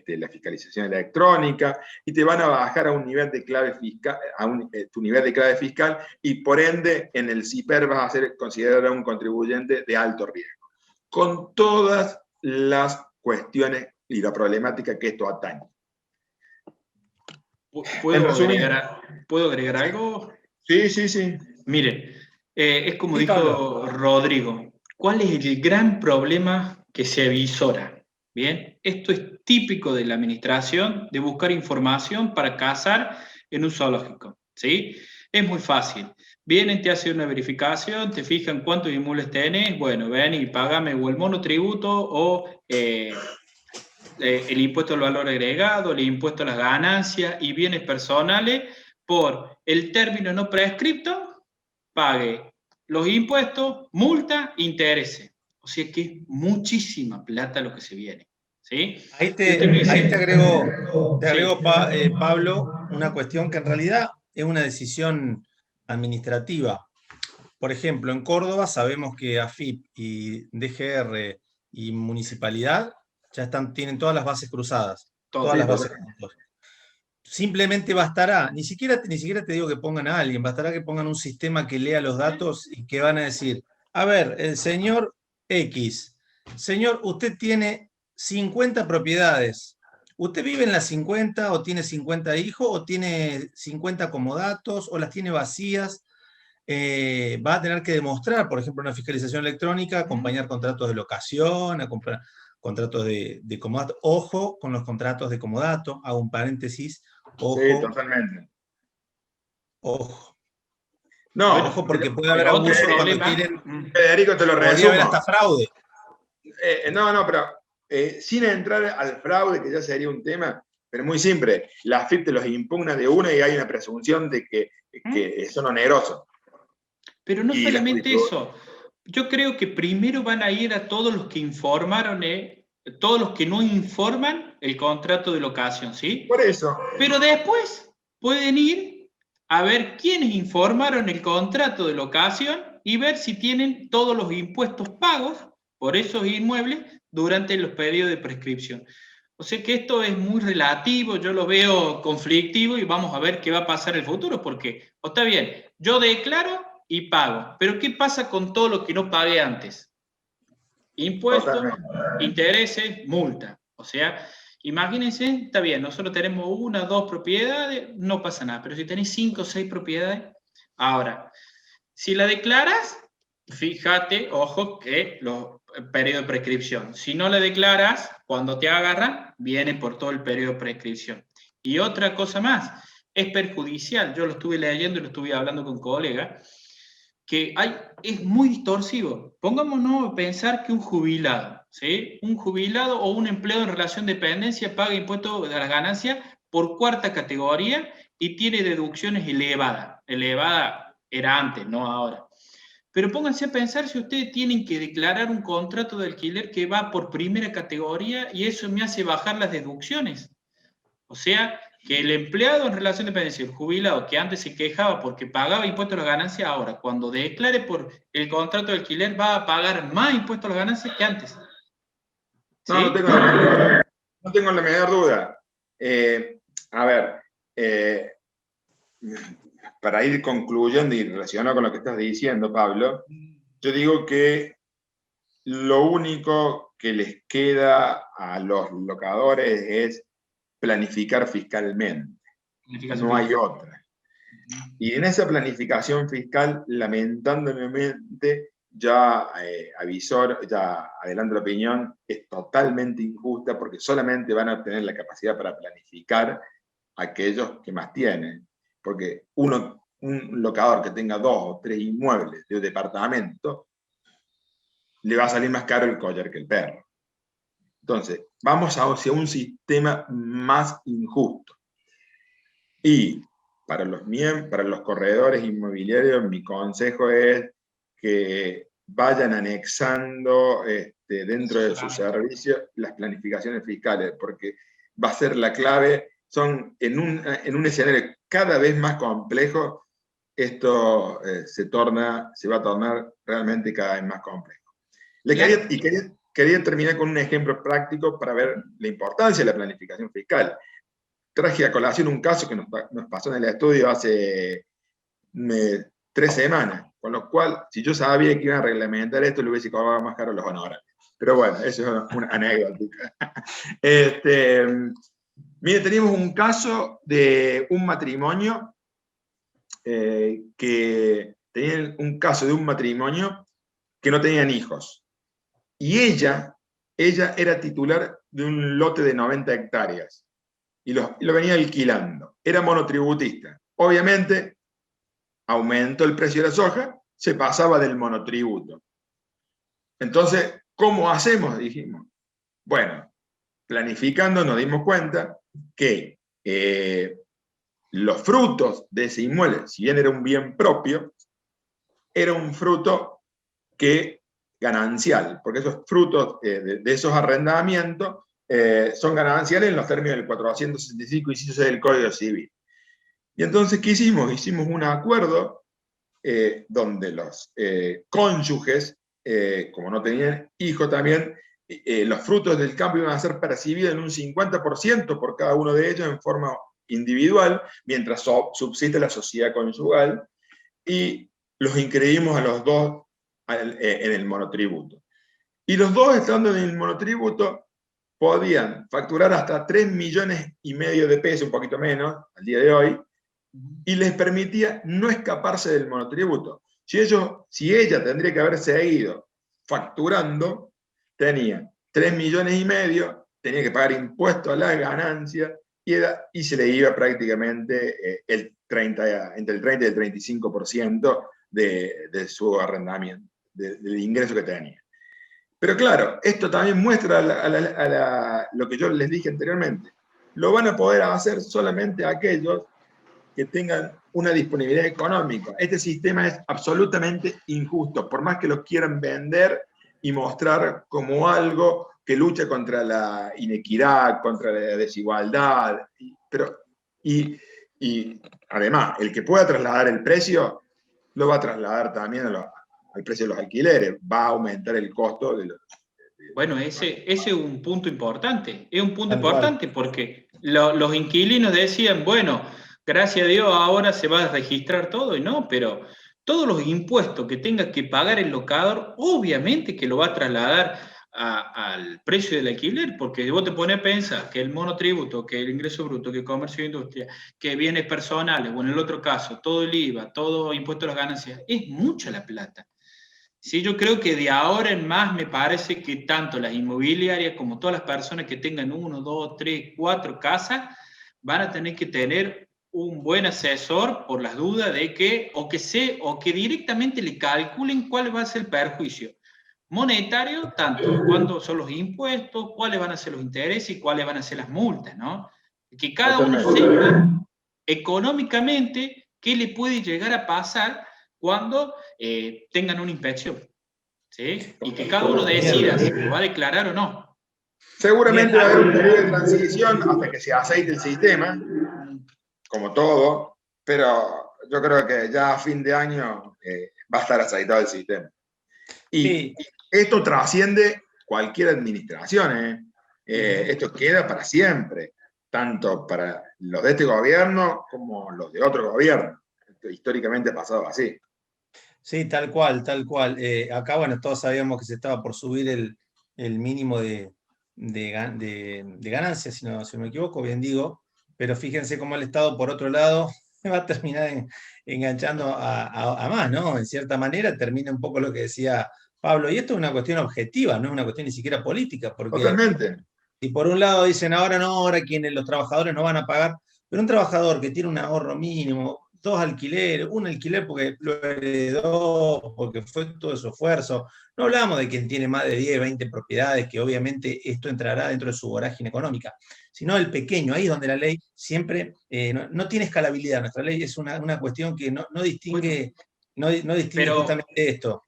la fiscalización electrónica, y te van a bajar a un nivel de clave fiscal, tu nivel de clave fiscal, y por ende en el CIPER vas a ser considerado un contribuyente de alto riesgo, con todas las cuestiones y la problemática que esto atañe. ¿Puedo agregar algo? Sí. Mire, es como dijo Rodrigo, ¿cuál es el gran problema que se avisora? Bien, esto es típico de la administración, de buscar información para cazar en un zoológico, ¿sí? Es muy fácil. Vienen, te hacen una verificación, te fijan cuántos inmuebles tenés, bueno, ven y págame o el monotributo o el impuesto al valor agregado, el impuesto a las ganancias y bienes personales, por el término no prescripto, pague los impuestos, multa, intereses. O sea que es muchísima plata lo que se viene. ¿Sí? Ahí te agrego, Pablo, una cuestión que en realidad es una decisión administrativa. Por ejemplo, en Córdoba sabemos que AFIP y DGR y Municipalidad ya tienen todas las bases cruzadas. Todas las bases cruzadas. Simplemente bastará, ni siquiera te digo que pongan a alguien, bastará que pongan un sistema que lea los datos y que van a decir, a ver, el señor X, señor, usted tiene 50 propiedades. ¿Usted vive en las 50 o tiene 50 hijos o tiene 50 comodatos o las tiene vacías? Va a tener que demostrar, por ejemplo, una fiscalización electrónica, acompañar contratos de locación, acompañar contratos de comodato. Ojo con los contratos de comodato, hago un paréntesis. Ojo. Sí, totalmente. Ojo. No, ojo porque puede haber abuso cuando quieren. Federico, te lo resumo. Podría haber hasta fraude. pero sin entrar al fraude, que ya sería un tema, pero muy simple. La AFIP te los impugna de una y hay una presunción de que son onerosos. Pero no Y solamente eso. Yo creo que primero van a ir a todos los que informaron, todos los que no informan el contrato de locación, ¿sí? Por eso. Pero después pueden ir a ver quiénes informaron el contrato de locación y ver si tienen todos los impuestos pagos por esos inmuebles durante los periodos de prescripción. O sea que esto es muy relativo, yo lo veo conflictivo y vamos a ver qué va a pasar en el futuro, porque, está bien, yo declaro y pago, pero ¿qué pasa con todo lo que no pagué antes? Impuestos, Totalmente. intereses, multa. O sea, imagínense, está bien, nosotros tenemos 1 o 2 propiedades, no pasa nada, pero si tenés 5 o 6 propiedades, ahora, si la declaras, fíjate, ojo, que los periodos de prescripción. Si no la declaras, cuando te agarran, viene por todo el periodo de prescripción. Y otra cosa más, es perjudicial. Yo lo estuve leyendo y lo estuve hablando con colegas, que es muy distorsivo. Pongámonos a pensar que un jubilado, ¿sí? Un jubilado o un empleado en relación de dependencia paga impuestos de las ganancias por 4ª categoría y tiene deducciones elevadas. Elevada era antes, no ahora. Pero pónganse a pensar si ustedes tienen que declarar un contrato de alquiler que va por 1ª categoría y eso me hace bajar las deducciones. O sea, que el empleado en relación de dependencia, el jubilado que antes se quejaba porque pagaba impuestos a las ganancias, ahora cuando declare por el contrato de alquiler va a pagar más impuestos a las ganancias que antes. ¿Sí? No tengo la menor duda. A ver, para ir concluyendo y relacionado con lo que estás diciendo, Pablo, yo digo que lo único que les queda a los locadores es planificar fiscalmente. No hay otra. Y en esa planificación fiscal, lamentablemente, ya ya adelanto la opinión, es totalmente injusta porque solamente van a tener la capacidad para planificar aquellos que más tienen. Porque un locador que tenga 2 o 3 inmuebles de un departamento, le va a salir más caro el collar que el perro. Entonces, vamos hacia un sistema más injusto. Y para los corredores inmobiliarios, mi consejo es que vayan anexando dentro de su servicio las planificaciones fiscales, porque va a ser la clave. En un escenario cada vez más complejo, esto se va a tornar realmente cada vez más complejo. Quería terminar con un ejemplo práctico para ver la importancia de la planificación fiscal. Traje a colación un caso que nos pasó en el estudio hace 3 semanas, con lo cual, si yo sabía que iban a reglamentar esto, le hubiese cobrado más caro los honorarios. Pero bueno, eso es una anécdota. Mire, teníamos un caso de un matrimonio que no tenían hijos. Y ella era titular de un lote de 90 hectáreas. Y lo venía alquilando. Era monotributista. Obviamente, aumentó el precio de la soja, se pasaba del monotributo. Entonces, ¿cómo hacemos? Dijimos. Bueno, planificando nos dimos cuenta que los frutos de ese inmueble, si bien era un bien propio, era un fruto ganancial, porque esos frutos de esos arrendamientos son gananciales en los términos del 465 inciso del Código Civil. Y entonces, ¿qué hicimos? Hicimos un acuerdo donde los cónyuges, como no tenían hijos también, los frutos del campo iban a ser percibidos en un 50% por cada uno de ellos en forma individual, mientras subsiste la sociedad conyugal, y los inscribimos a los dos en el monotributo. Y los dos, estando en el monotributo, podían facturar hasta 3,5 millones de pesos, un poquito menos, al día de hoy, y les permitía no escaparse del monotributo. Si ella tendría que haber seguido facturando, tenía 3,5 millones, tenía que pagar impuestos a las ganancias, y se le iba prácticamente entre el 30 y el 35% de su arrendamiento, del ingreso que tenía. Pero claro, esto también muestra lo que yo les dije anteriormente. Lo van a poder hacer solamente aquellos que tengan una disponibilidad económica. Este sistema es absolutamente injusto, por más que lo quieran vender y mostrar como algo que lucha contra la inequidad, contra la desigualdad, y además, el que pueda trasladar el precio, lo va a trasladar también al precio de los alquileres, va a aumentar el costo de los... Bueno, ese es un punto importante, es un punto Tal cual. importante porque los inquilinos decían, bueno, gracias a Dios ahora se va a registrar todo, y no, pero todos los impuestos que tenga que pagar el locador, obviamente que lo va a trasladar al precio del alquiler, porque vos te pones a pensar que el monotributo, que el ingreso bruto, que el comercio de industria, que bienes personales, o en el otro caso, todo el IVA, todo impuesto a las ganancias, es mucha la plata. Sí, yo creo que de ahora en más me parece que tanto las inmobiliarias como todas las personas que tengan 1, 2, 3, 4 casas van a tener que tener un buen asesor por las dudas de que, o que directamente le calculen cuál va a ser el perjuicio monetario, tanto cuándo son los impuestos, cuáles van a ser los intereses y cuáles van a ser las multas, ¿no? Que cada uno Totalmente. sepa económicamente qué le puede llegar a pasar cuando tengan una inspección, ¿sí? Y que cada uno decida si lo va a declarar o no. Bien, Seguramente va a haber un periodo de transición hasta que se aceite el sistema, como todo, pero yo creo que ya a fin de año va a estar aceitado el sistema. Y sí, esto trasciende cualquier administración, ¿eh? Esto queda para siempre, tanto para los de este gobierno como los de otro gobierno. Esto históricamente ha pasado así. sí, tal cual, tal cual. Acá, bueno, todos sabíamos que se estaba por subir el mínimo de ganancias, si no me equivoco, bien digo, pero fíjense cómo el Estado, por otro lado, va a terminar enganchando a más, ¿no? En cierta manera termina un poco lo que decía Pablo, y esto es una cuestión objetiva, no es una cuestión ni siquiera política, porque Totalmente. si por un lado dicen ahora no, ahora quienes los trabajadores no van a pagar, pero un trabajador que tiene un ahorro mínimo, dos alquileres, un alquiler porque lo heredó, porque fue todo su esfuerzo, no hablamos de quien tiene más de 10, 20 propiedades, que obviamente esto entrará dentro de su vorágine económica, sino el pequeño, ahí es donde la ley siempre no tiene escalabilidad, nuestra ley es una cuestión que no Bueno, distingue, no distingue pero justamente esto.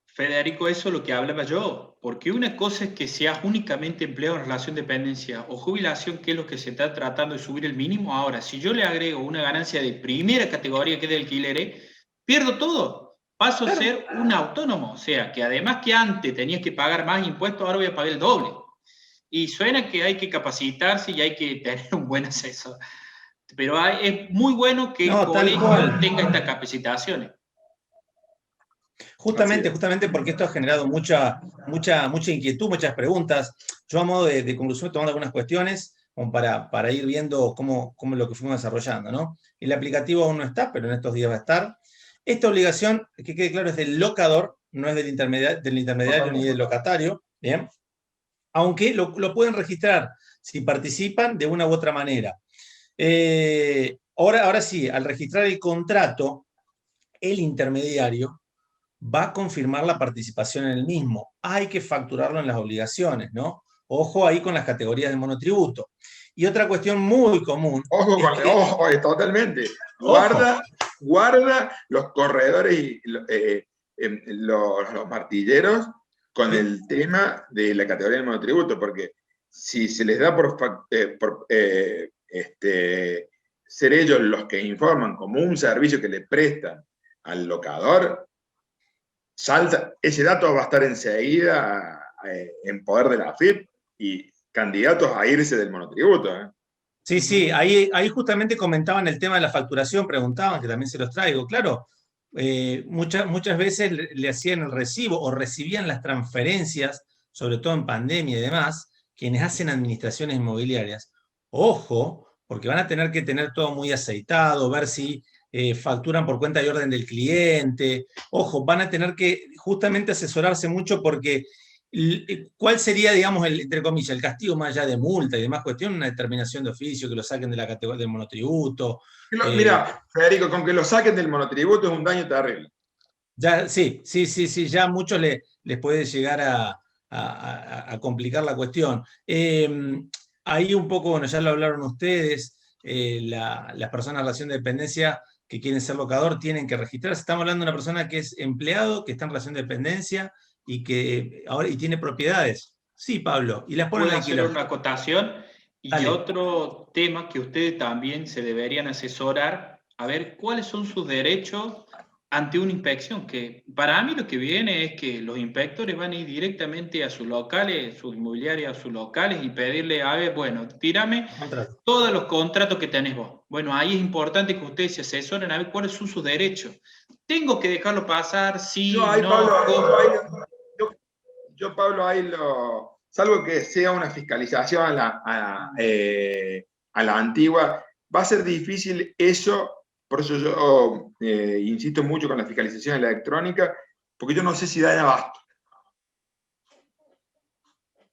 Federico, eso es lo que hablaba yo, porque una cosa es que seas únicamente empleado en relación de dependencia o jubilación, que es lo que se está tratando de subir el mínimo. Ahora, si yo le agrego una ganancia de primera categoría que es de alquileres, pierdo todo. Paso a Claro. ser un autónomo, o sea, que además que antes tenías que pagar más impuestos, ahora voy a pagar el doble. Y suena que hay que capacitarse y hay que tener un buen asesor. Pero es muy bueno que el No, tal colegio cual. tenga estas capacitaciones. Así Justamente, es. justamente porque esto ha generado mucha inquietud, muchas preguntas. Yo a modo de conclusión tomando algunas cuestiones como para ir viendo cómo lo que fuimos desarrollando, ¿no? El aplicativo aún no está, pero en estos días va a estar. Esta obligación, que quede claro, es del locador, no es del intermediario ni del Totalmente. locatario, ¿bien? Aunque lo pueden registrar si participan de una u otra manera. Ahora sí, al registrar el contrato, el intermediario va a confirmar la participación en el mismo. Hay que facturarlo en las obligaciones, ¿no? Ojo ahí con las categorías de monotributo. Y otra cuestión muy común Ojo es con, que, ojo, totalmente. ojo, Guarda los corredores y los martilleros con sí, el tema de la categoría del monotributo, porque si se les da ser ellos los que informan como un servicio que le prestan al locador, salta, ese dato va a estar enseguida en poder de la AFIP y candidatos a irse del monotributo. sí, sí, ahí justamente comentaban el tema de la facturación, preguntaban, que también se los traigo. Claro, muchas veces le hacían el recibo o recibían las transferencias, sobre todo en pandemia y demás, quienes hacen administraciones inmobiliarias. Ojo, porque van a tener que tener todo muy aceitado, ver si facturan por cuenta y orden del cliente. Ojo, van a tener que justamente asesorarse mucho porque ¿cuál sería, digamos, entre comillas, el castigo más allá de multa y demás cuestión? Una determinación de oficio, que lo saquen de la categoría del monotributo. eh, Mira, Federico, con que lo saquen del monotributo es un daño terrible. ya, sí, sí, sí, sí, ya a muchos les puede llegar a complicar la cuestión. Ahí un poco, bueno, ya lo hablaron ustedes, las personas en relación de dependencia que quieren ser locador tienen que registrarse. Estamos hablando de una persona que es empleado, que está en relación de dependencia y que ahora tiene propiedades. Sí, Pablo, y las ponen ¿Puedo al hacer alquiler. una acotación? Y Dale. otro tema que ustedes también se deberían asesorar, a ver cuáles son sus derechos ante una inspección, que para mí lo que viene es que los inspectores van a ir directamente a sus locales, sus inmobiliarias, a sus locales y pedirle, a ver, bueno, tírame Contrato. todos los contratos que tenés vos. Bueno, ahí es importante que ustedes se asesoren a ver cuáles son sus derechos. ¿Tengo que dejarlo pasar? Sí, Yo ahí, no, Pablo, ¿cómo? Pablo, ahí salvo que sea una fiscalización a la antigua, va a ser difícil eso, por eso yo insisto mucho con la fiscalización electrónica, porque yo no sé si dan abasto.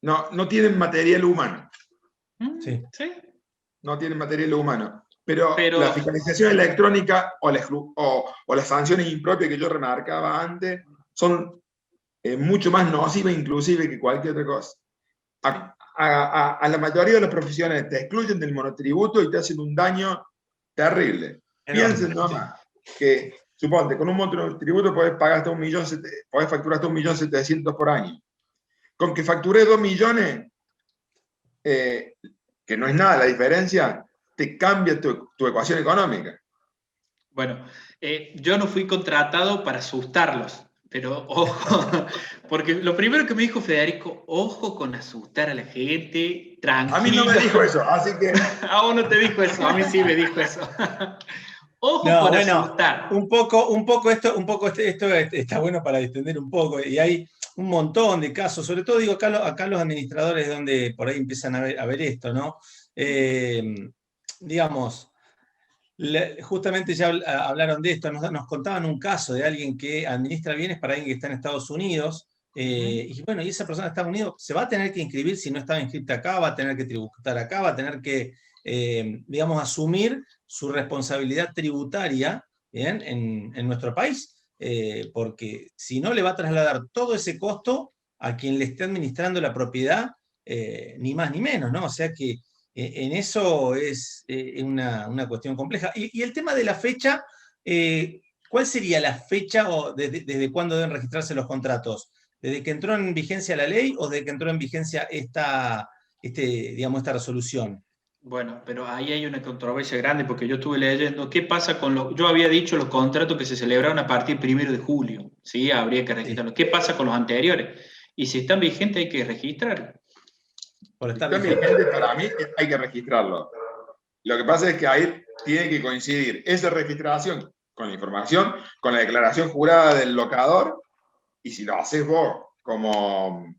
No tienen material humano. Sí. ¿Sí? No tienen material humano. Pero Pero la fiscalización electrónica o las sanciones impropias que yo remarcaba antes son mucho más nocivas inclusive que cualquier otra cosa. A la mayoría de los profesionales te excluyen del monotributo y te hacen un daño terrible. Enorme, Piensen nomás que, suponte, con un monotributo podés pagar hasta podés facturar hasta 1.700.000 por año. Con que facturé 2 millones, que no es nada la diferencia, te cambia tu ecuación económica. bueno, yo no fui contratado para asustarlos, pero ojo, porque lo primero que me dijo Federico, ojo con asustar a la gente, tranquilo. A mí no me dijo eso, así que... A vos no te dijo eso, a mí sí me dijo eso. Ojo No, con bueno, asustar. un poco esto está bueno para distender un poco, y hay un montón de casos, sobre todo digo, acá los administradores donde por ahí empiezan a ver esto, ¿no? Digamos, justamente ya hablaron de esto, nos contaban un caso de alguien que administra bienes para alguien que está en Estados Unidos, y bueno, y esa persona en Estados Unidos se va a tener que inscribir si no estaba inscrita acá, va a tener que tributar acá, va a tener que, digamos, asumir su responsabilidad tributaria, ¿bien? En nuestro país, porque si no le va a trasladar todo ese costo a quien le esté administrando la propiedad, ni más ni menos, ¿no? O sea que en eso es una cuestión compleja. Y el tema de la fecha, ¿cuál sería la fecha o desde cuándo deben registrarse los contratos? ¿Desde que entró en vigencia la ley o desde que entró en vigencia digamos, esta resolución? Bueno, pero ahí hay una controversia grande porque yo estuve leyendo qué pasa con los... Yo había dicho los contratos que se celebraron a partir del 1 de julio, ¿sí? Habría que registrarlos. ¿Qué pasa con los anteriores? Y si están vigentes hay que registrarlos. Por Si estar está vigente. vigente, para mí hay que registrarlo. Lo que pasa es que ahí tiene que coincidir esa registración con la información, con la declaración jurada del locador, y si lo haces vos como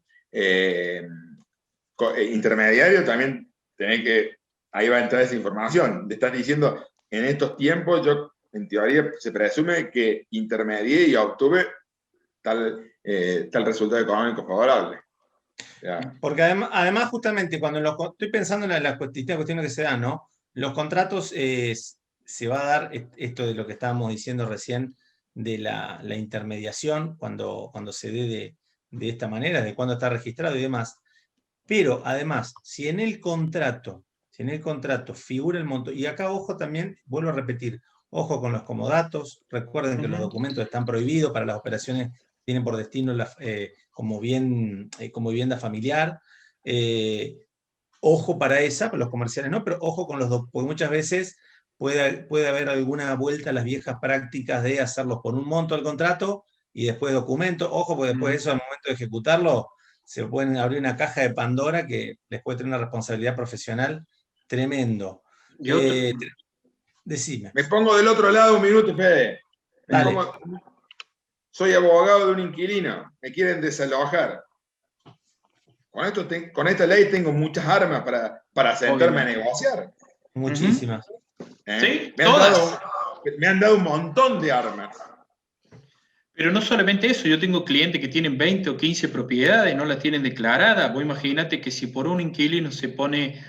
intermediario, también tenés que, ahí va a entrar esa información. Te estás diciendo, en estos tiempos, yo, en teoría, se presume que intermedié y obtuve tal resultado económico favorable. Ya. Porque además justamente, cuando estoy pensando en las distintas cuestiones que se dan, ¿no? Los contratos se va a dar esto de lo que estábamos diciendo recién de la intermediación, cuando se dé de esta manera, de cuándo está registrado y demás. Pero además, si en el contrato figura el monto, y acá ojo también, vuelvo a repetir, ojo con los comodatos, recuerden que los documentos están prohibidos para las operaciones que tienen por destino como vivienda familiar. Ojo para los comerciales no, pero ojo con los dos, porque muchas veces puede haber alguna vuelta a las viejas prácticas de hacerlos por un monto al contrato y después documento. Ojo, porque después de eso, al momento de ejecutarlo, se pueden abrir una caja de Pandora que les puede tener una responsabilidad profesional tremendo. Decime. Me pongo del otro lado un minuto, Fede. Soy abogado de un inquilino, me quieren desalojar. Con esta ley tengo muchas armas para sentarme a negociar. Muchísimas. ¿Sí? Todas. Me han dado un montón de armas. Pero no solamente eso, yo tengo clientes que tienen 20 o 15 propiedades y no las tienen declaradas. Vos imagínate que si por un inquilino se pone,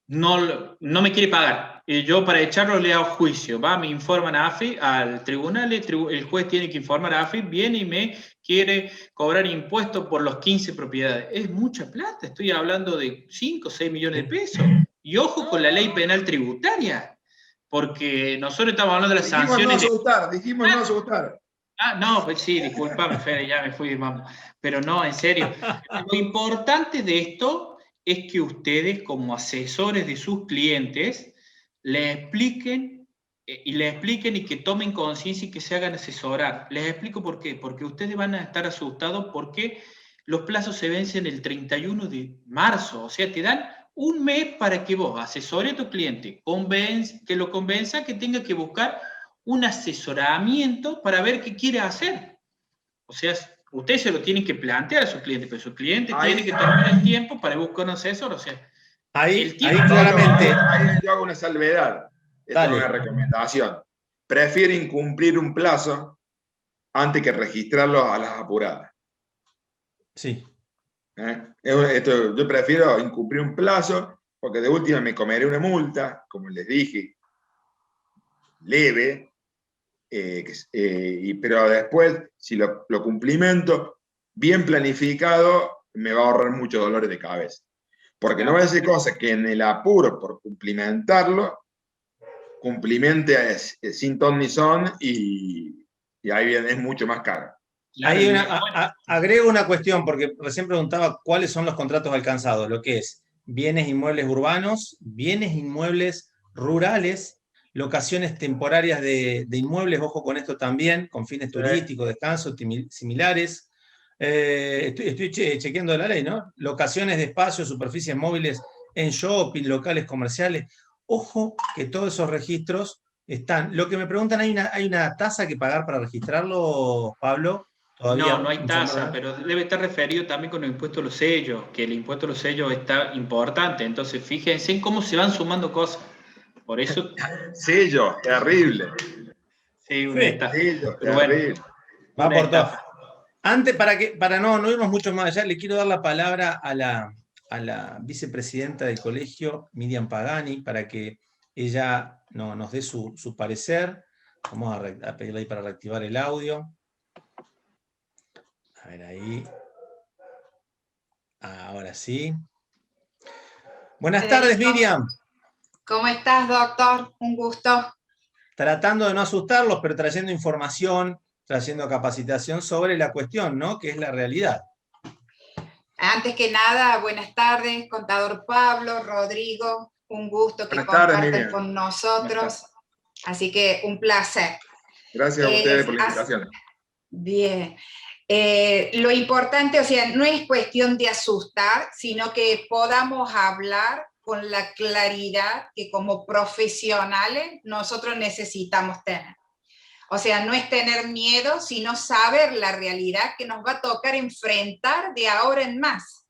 no me quiere pagar, y yo para echarlo le hago juicio, va, me informan a AFI, al tribunal, el juez tiene que informar a AFI, viene y me quiere cobrar impuestos por los 15 propiedades. Es mucha plata, estoy hablando de 5 o 6 millones de pesos. Y ojo con la ley penal tributaria, porque nosotros estamos hablando de las sanciones. Dijimos no asustar. No, pues sí, discúlpame, Fede, ya me fui, mamá. Pero no, en serio. Lo importante de esto es que ustedes, como asesores de sus clientes, les expliquen y que tomen conciencia y que se hagan asesorar. Les explico por qué. Porque ustedes van a estar asustados porque los plazos se vencen el 31 de marzo. O sea, te dan un mes para que vos asesores a tu cliente, que lo convenza que tenga que buscar un asesoramiento para ver qué quiere hacer. O sea, ustedes se lo tienen que plantear a sus clientes, pero sus clientes tienen que tomar el tiempo para buscar un asesor. O sea, ahí claramente. Ahí yo hago una salvedad. Esta es una recomendación. Prefiero incumplir un plazo antes que registrarlo a las apuradas. Sí. Yo prefiero incumplir un plazo, porque de última me comeré una multa, como les dije, leve, pero después, si lo cumplimento bien planificado, me va a ahorrar muchos dolores de cabeza. Porque no va a ser cosa que en el apuro por cumplimentarlo, cumplimente sin ton ni son y ahí es mucho más caro. Agrego una cuestión, porque recién preguntaba cuáles son los contratos alcanzados, lo que es bienes inmuebles urbanos, bienes inmuebles rurales, locaciones temporarias de inmuebles, ojo con esto también, con fines turísticos, descanso, similares. Estoy chequeando la ley, ¿no? Locaciones de espacios, superficies móviles en shopping, locales comerciales. Ojo que todos esos registros están. Lo que me preguntan, ¿hay una tasa que pagar para registrarlo, Pablo? No hay tasa, pero debe estar referido también con el impuesto a los sellos, que el impuesto a los sellos está importante. Entonces, fíjense en cómo se van sumando cosas. Por eso. Sello, terrible. Sí, una estafa. Sello, pero terrible. Bueno, va por todo. Antes, para no irnos mucho más allá, le quiero dar la palabra a la vicepresidenta del colegio, Miriam Pagani, para que ella nos dé su parecer. Vamos a pedirle ahí para reactivar el audio. A ver ahí. Ahora sí. Buenas tardes, Miriam. ¿Cómo estás, doctor? Un gusto. Tratando de no asustarlos, pero trayendo información, trayendo capacitación sobre la cuestión, ¿no? Que es la realidad. Antes que nada, buenas tardes, contador Pablo, Rodrigo, un gusto que compartan con nosotros. Así que un placer. Gracias a ustedes por la invitación. Bien. Lo importante, o sea, no es cuestión de asustar, sino que podamos hablar con la claridad que como profesionales nosotros necesitamos tener. O sea, no es tener miedo, sino saber la realidad que nos va a tocar enfrentar de ahora en más.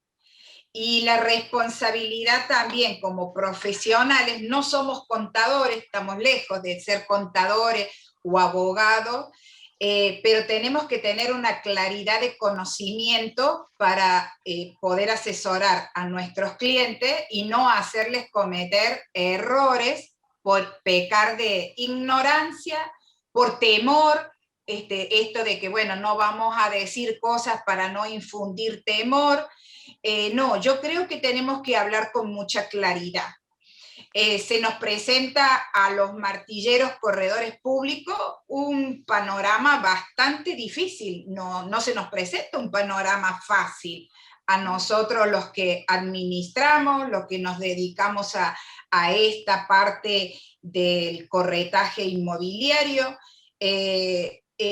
Y la responsabilidad también como profesionales, no somos contadores, estamos lejos de ser contadores o abogados, pero tenemos que tener una claridad de conocimiento para poder asesorar a nuestros clientes y no hacerles cometer errores por pecar de ignorancia, por temor, esto de que, bueno, no vamos a decir cosas para no infundir temor. No, yo creo que tenemos que hablar con mucha claridad. Se nos presenta a los martilleros corredores públicos un panorama bastante difícil, no se nos presenta un panorama fácil a nosotros los que administramos, los que nos dedicamos a esta parte del corretaje inmobiliario,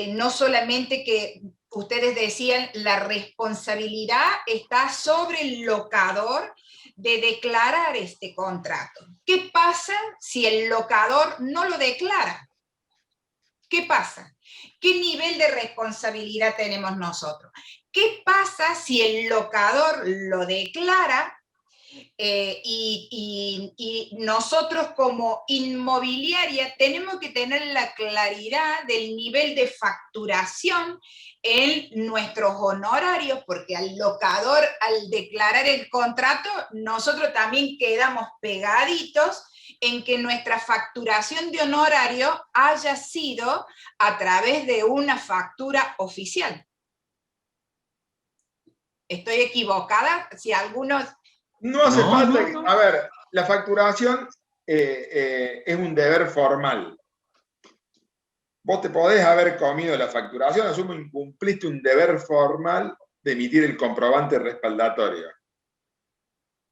no solamente que ustedes decían, la responsabilidad está sobre el locador de declarar este contrato. ¿Qué pasa si el locador no lo declara? ¿Qué pasa? ¿Qué nivel de responsabilidad tenemos nosotros? ¿Qué pasa si el locador lo declara Y nosotros como inmobiliaria tenemos que tener la claridad del nivel de facturación en nuestros honorarios, porque al locador, al declarar el contrato, nosotros también quedamos pegaditos en que nuestra facturación de honorario haya sido a través de una factura oficial. ¿Estoy equivocada? Si algunos... No hace falta. No. A ver, la facturación es un deber formal. Vos te podés haber comido la facturación, asumo incumpliste un deber formal de emitir el comprobante respaldatorio.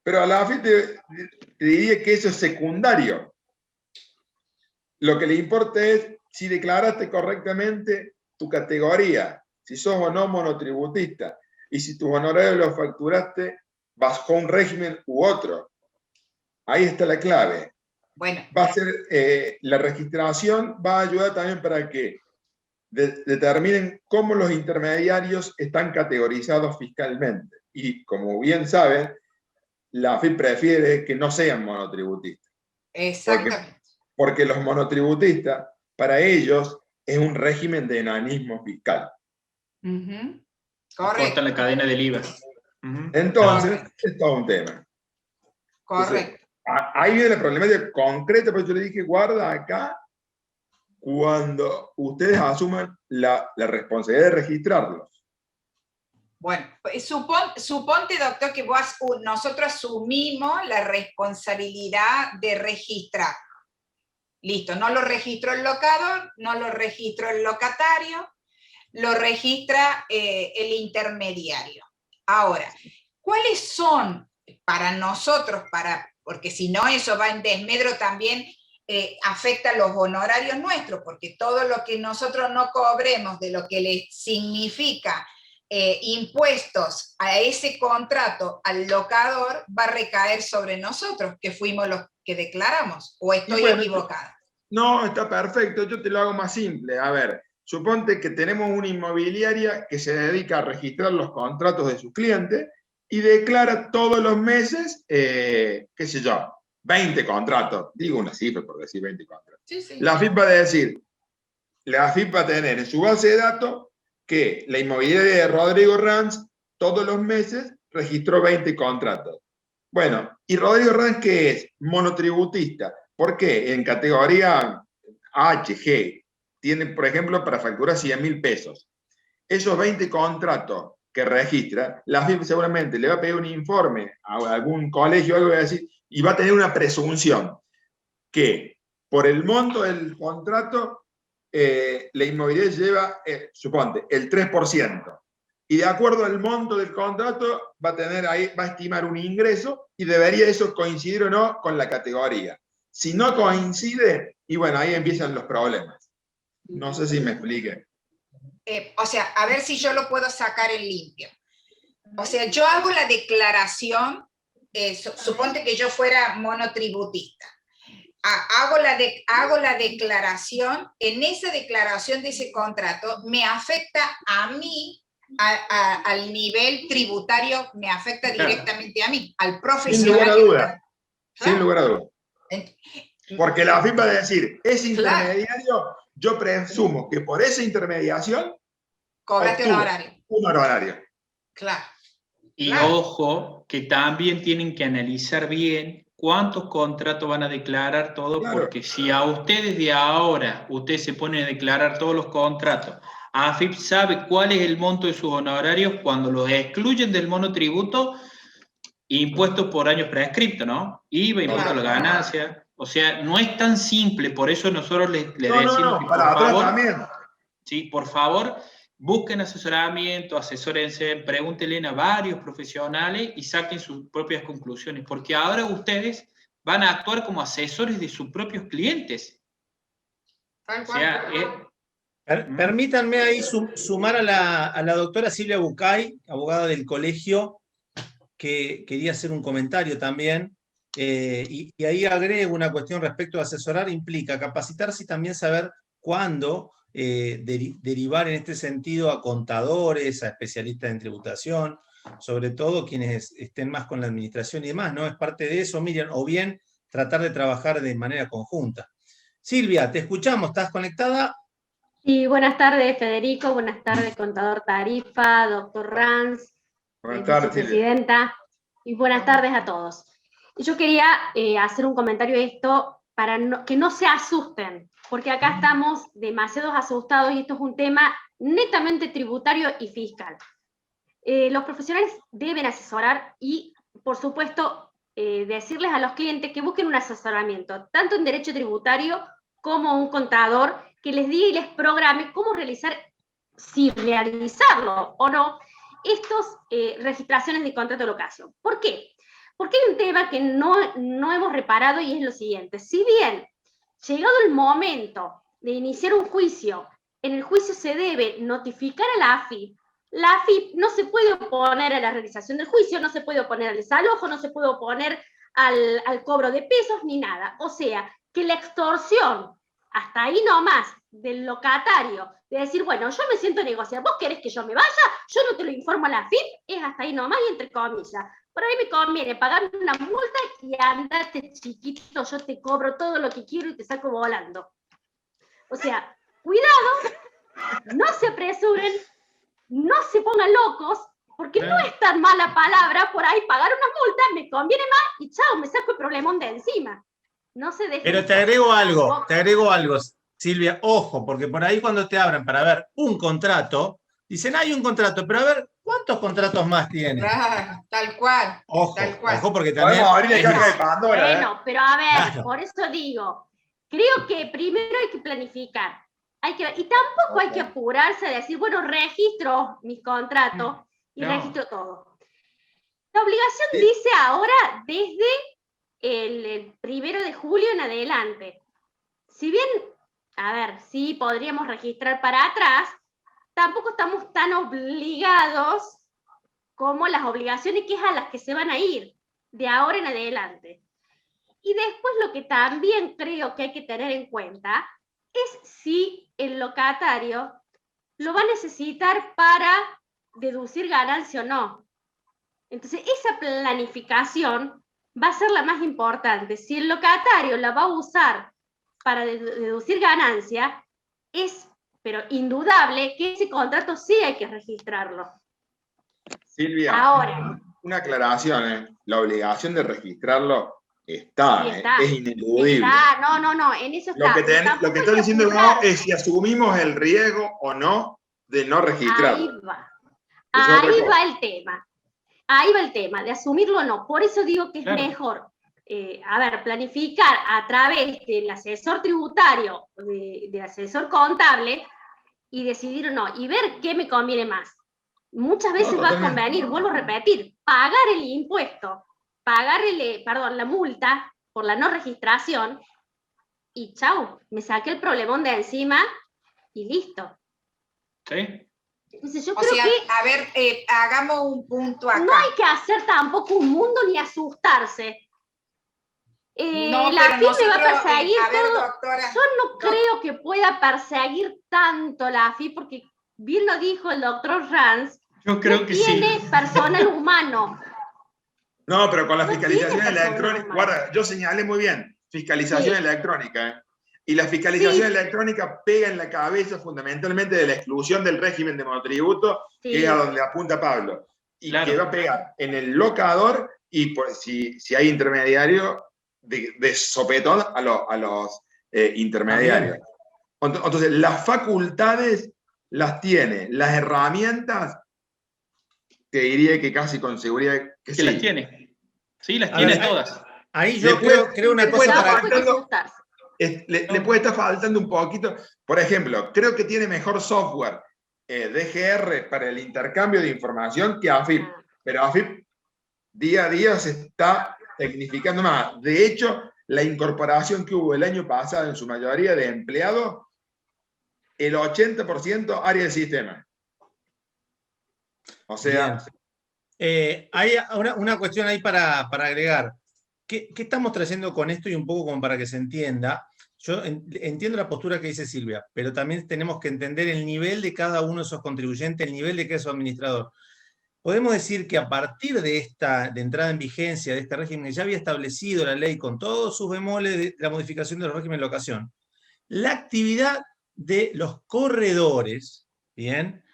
Pero a la AFIP te diría que eso es secundario. Lo que le importa es si declaraste correctamente tu categoría, si sos o no monotributista, y si tus honorarios los facturaste bajo un régimen u otro. Ahí está la clave. Bueno. Va a ser, la registración va a ayudar también para que determinen cómo los intermediarios están categorizados fiscalmente. Y como bien saben, la AFIP prefiere que no sean monotributistas. Exactamente. Porque los monotributistas, para ellos, es un régimen de enanismo fiscal. Correcto. Corta la cadena del IVA. Entonces, es todo un tema. Correcto. Entonces, ahí viene la problemática concreta, pero yo le dije, guarda acá, cuando ustedes asuman la responsabilidad de registrarlos. Bueno, suponte, doctor, que nosotros asumimos la responsabilidad de registrar. Listo, no lo registró el locador, no lo registró el locatario, lo registra el intermediario. Ahora, ¿cuáles son para nosotros, porque si no eso va en desmedro también, afecta los honorarios nuestros, porque todo lo que nosotros no cobremos de lo que le significa impuestos a ese contrato al locador va a recaer sobre nosotros, que fuimos los que declaramos, o estoy equivocada. No, está perfecto, yo te lo hago más simple. A ver, suponte que tenemos una inmobiliaria que se dedica a registrar los contratos de sus clientes y declara todos los meses, qué sé yo, 20 contratos. Digo una cifra por decir 20 contratos. Sí, sí. La AFIP va a tener en su base de datos que la inmobiliaria de Rodrigo Ranz todos los meses registró 20 contratos. Bueno, ¿y Rodrigo Ranz qué es? Monotributista. ¿Por qué? En categoría HG tiene, por ejemplo, para facturar 100.000 pesos. Esos 20 contratos que registra, la AFIP seguramente le va a pedir un informe a algún colegio o algo, y va a tener una presunción que por el monto del contrato la inmobiliaria lleva, suponte, el 3%. Y de acuerdo al monto del contrato va a estimar un ingreso y debería eso coincidir o no con la categoría. Si no coincide, y bueno, ahí empiezan los problemas. No sé si me explique. O sea, a ver si yo lo puedo sacar en limpio. O sea, yo hago la declaración, suponte que yo fuera monotributista. Hago la declaración, en esa declaración de ese contrato me afecta a mí, al nivel tributario, me afecta directamente a mí, al profesional. Sin lugar a duda. Claro. Sin lugar a duda. Porque la AFIP va a decir, ese intermediario, claro, yo presumo que por esa intermediación cobrate un honorario. Un honorario. Claro. Y claro. ojo, que también tienen que analizar bien cuántos contratos van a declarar todo, Claro. Porque si a ustedes de ahora, ustedes se ponen a declarar todos los contratos, AFIP sabe cuál es el monto de sus honorarios cuando los excluyen del monotributo, impuestos por años prescriptos, ¿no? IVA, impuesto a la ganancia. O sea, no es tan simple, por eso nosotros les decimos que para atrás también. Sí, por favor, busquen asesoramiento, asesórense, pregúntenle a varios profesionales y saquen sus propias conclusiones, porque ahora ustedes van a actuar como asesores de sus propios clientes. O sea, permítanme ahí sumar a la doctora Silvia Bucay, abogada del colegio, que quería hacer un comentario también, y ahí agrego una cuestión respecto a asesorar, implica capacitarse y también saber cuándo derivar en este sentido a contadores, a especialistas en tributación, sobre todo quienes estén más con la administración y demás, ¿no? Es parte de eso, Miriam, o bien tratar de trabajar de manera conjunta. Silvia, te escuchamos, ¿estás conectada? Sí, buenas tardes, Federico, buenas tardes, contador Tarifa, doctor Ranz, Buenas tardes, Silvia. vicepresidenta, y buenas tardes a todos. Yo quería hacer un comentario de esto para que no se asusten, porque acá estamos demasiados asustados y esto es un tema netamente tributario y fiscal. Los profesionales deben asesorar y, por supuesto, decirles a los clientes que busquen un asesoramiento, tanto en derecho tributario como un contador que les diga y les programe cómo realizar, si realizarlo o no, estas registraciones de contrato de locación. ¿Por qué? Porque hay un tema que no hemos reparado y es lo siguiente. Si bien, llegado el momento de iniciar un juicio, en el juicio se debe notificar a la AFIP no se puede oponer a la realización del juicio, no se puede oponer al desalojo, no se puede oponer al cobro de pesos ni nada. O sea, que la extorsión, hasta ahí nomás, del locatario, de decir, bueno, yo me siento a negociar, vos querés que yo me vaya, yo no te lo informo a la AFIP, es hasta ahí nomás y entre comillas. Por ahí me conviene pagarme una multa y andate chiquito, yo te cobro todo lo que quiero y te saco volando. O sea, cuidado, no se apresuren, no se pongan locos, porque no es tan mala palabra por ahí pagar una multa, me conviene más y chao, me saco el problemón de encima. No se dejen. Pero te agrego algo, Silvia, ojo, porque por ahí cuando te abran para ver un contrato, dicen, hay un contrato, pero a ver, ¿cuántos contratos más tiene? Claro, tal cual. Ojo, tal cual. ojo, porque también... Podemos abrir la caja de Pandora, Bueno, pero a ver, Claro. por eso digo, creo que primero hay que planificar. Y tampoco hay que apurarse a decir, bueno, registro mis contratos y registro todo. La obligación dice ahora desde el 1 de julio en adelante. Si bien, a ver, sí podríamos registrar para atrás, tampoco estamos tan obligados como las obligaciones que es a las que se van a ir de ahora en adelante. Y después lo que también creo que hay que tener en cuenta es si el locatario lo va a necesitar para deducir ganancia o no. Entonces, esa planificación va a ser la más importante. Si el locatario la va a usar para deducir ganancia, pero indudable que ese contrato sí hay que registrarlo. Silvia, Ahora, una aclaración, la obligación de registrarlo está, sí está. es ineludible. No, en eso está. Lo que está diciendo vos es si asumimos el riesgo o no de no registrarlo. Ahí va el tema. Ahí va el tema, de asumirlo o no. Por eso digo que es mejor, planificar a través del asesor tributario, del asesor contable, y decidir o no, y ver qué me conviene más. Muchas veces va a convenir, vuelvo a repetir, pagar el impuesto, pagar la multa por la no registración, y chau, me saqué el problemón de encima, y listo. ¿Sí? Entonces yo creo que... A ver, hagamos un punto acá. No hay que hacer tampoco un mundo ni asustarse. No, la AFIP me va a perseguir todo. Doctora, Yo no creo que pueda perseguir tanto la AFIP, porque bien lo dijo el doctor Ranz, yo creo que tiene personal humano. No, pero con la No fiscalización tiene electrónica, personal guarda, yo señalé muy bien, fiscalización electrónica, y la fiscalización electrónica pega en la cabeza fundamentalmente de la exclusión del régimen de monotributo, que es a donde apunta Pablo, y que va a pegar en el locador y si hay intermediario de sopetón a los intermediarios. Entonces, las facultades las tiene, las herramientas, te diría que casi con seguridad que sí. Las tiene. Sí, las tiene todas. Ahí yo creo una cosa para... Le puede estar faltando un poquito. Por ejemplo, creo que tiene mejor software DGR para el intercambio de información que AFIP. Pero AFIP día a día se está tecnificando más. De hecho, la incorporación que hubo el año pasado en su mayoría de empleados, el 80% área de sistema. O sea... hay una cuestión ahí para agregar. ¿Qué estamos trayendo con esto? Y un poco como para que se entienda. Yo entiendo la postura que dice Silvia, pero también tenemos que entender el nivel de cada uno de esos contribuyentes, el nivel de cada administrador. podemos decir que a partir de entrada en vigencia de este régimen que ya había establecido la ley con todos sus bemoles de la modificación de los regímenes de locación, la actividad de los corredores, ¿bien?,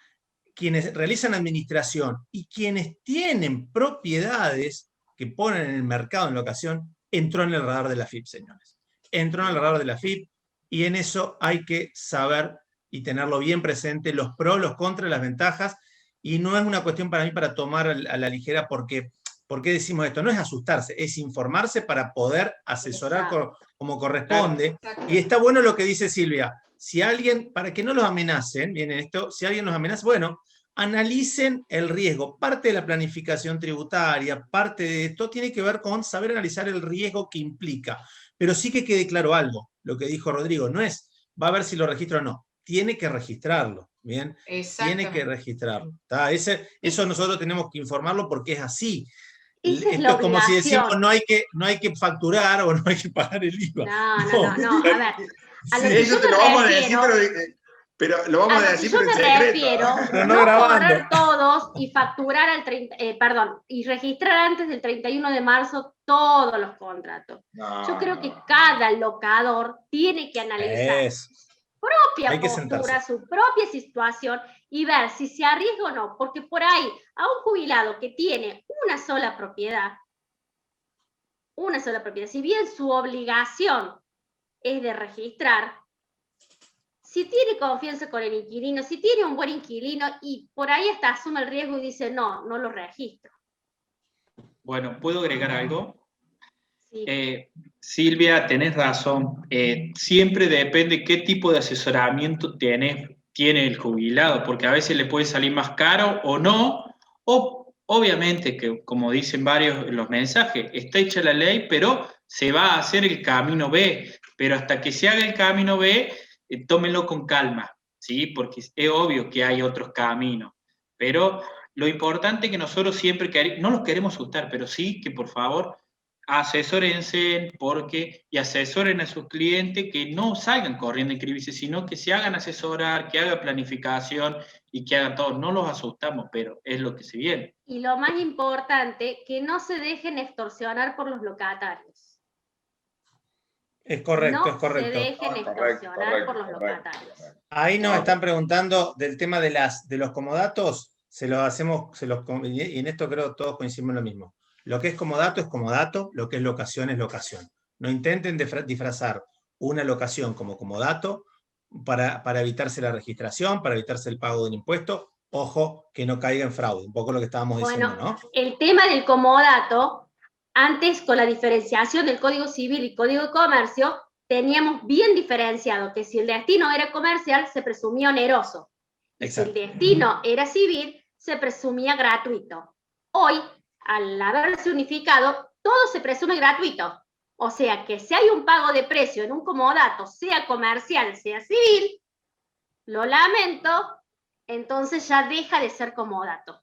quienes realizan administración y quienes tienen propiedades que ponen en el mercado en locación, entró en el radar de la AFIP, señores. Entró en el radar de la AFIP y en eso hay que saber y tenerlo bien presente, los pros, los contras, las ventajas, y no es una cuestión para mí para tomar a la ligera porque, ¿por qué decimos esto? No es asustarse, es informarse para poder asesorar como corresponde. Y está bueno lo que dice Silvia. Si alguien, para que no los amenacen, viene esto, si alguien los amenaza, bueno, analicen el riesgo. Parte de la planificación tributaria, parte de esto tiene que ver con saber analizar el riesgo que implica. Pero sí que quede claro algo, lo que dijo Rodrigo, no es, va a ver si lo registro o no, tiene que registrarlo, ¿bien? Tiene que registrarlo. Eso nosotros tenemos que informarlo porque es así. Esa es Esto la es como si decimos, obligación. no hay que facturar o no hay que pagar el IVA. No. A ver, a lo Sí, que eso yo te me lo vamos a decir, refiero, pero lo vamos a decir, yo pero en me secreto. refiero, Pero no no grabando. correr todos y facturar y registrar antes del 31 de marzo todos los contratos. Yo creo que cada locador tiene que analizar su propia postura, su propia situación y ver si se arriesga o no, porque por ahí a un jubilado que tiene una sola propiedad, si bien su obligación es de registrar, si tiene confianza con el inquilino, si tiene un buen inquilino y por ahí hasta asume el riesgo y dice, no lo registro. Bueno, ¿puedo agregar algo? Sí. Silvia, tenés razón. Siempre depende qué tipo de asesoramiento tiene el jubilado, porque a veces le puede salir más caro o no, o obviamente que, como dicen varios en los mensajes, está hecha la ley, pero se va a hacer el camino B, pero hasta que se haga el camino B, tómenlo con calma, ¿sí? Porque es obvio que hay otros caminos, pero lo importante es que nosotros siempre, no los queremos asustar, pero sí que por favor asesórense y asesoren a sus clientes que no salgan corriendo a inscribirse, sino que se hagan asesorar, que hagan planificación y que hagan todo. No los asustamos, pero es lo que se viene. Y lo más importante, que no se dejen extorsionar por los locatarios. Es correcto, no es correcto. se dejen extorsionar por los locatarios. Ahí nos están preguntando del tema de los comodatos, y en esto creo que todos coincidimos en lo mismo. Lo que es comodato, lo que es locación es locación. No intenten disfrazar una locación como comodato para evitarse la registración, para evitarse el pago del impuesto. Ojo, que no caiga en fraude, un poco lo que estábamos diciendo, ¿no? El tema del comodato, antes con la diferenciación del Código Civil y Código de Comercio, teníamos bien diferenciado que si el destino era comercial, se presumía oneroso. Y si el destino era civil, se presumía gratuito. Hoy, al haberse unificado, todo se presume gratuito. O sea que si hay un pago de precio en un comodato, sea comercial, sea civil, lo lamento, entonces ya deja de ser comodato.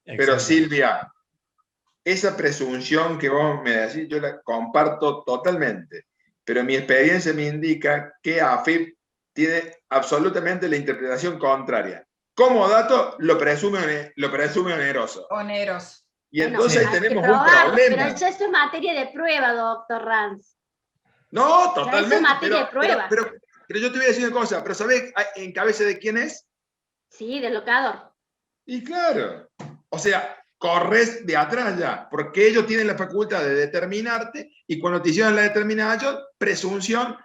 Pero Silvia, esa presunción que vos me decís, yo la comparto totalmente. Pero mi experiencia me indica que AFIP tiene absolutamente la interpretación contraria. Comodato lo presume oneroso. Oneroso. Y entonces ahí tenemos un problema. Pero eso es materia de prueba, doctor Ranz. No, totalmente. Eso es materia de prueba. Pero yo te voy a decir una cosa, ¿pero sabés en cabeza de quién es? Sí, del locador. Y claro, o sea, corres de atrás ya, porque ellos tienen la facultad de determinarte y cuando te hicieron la determinación, presunción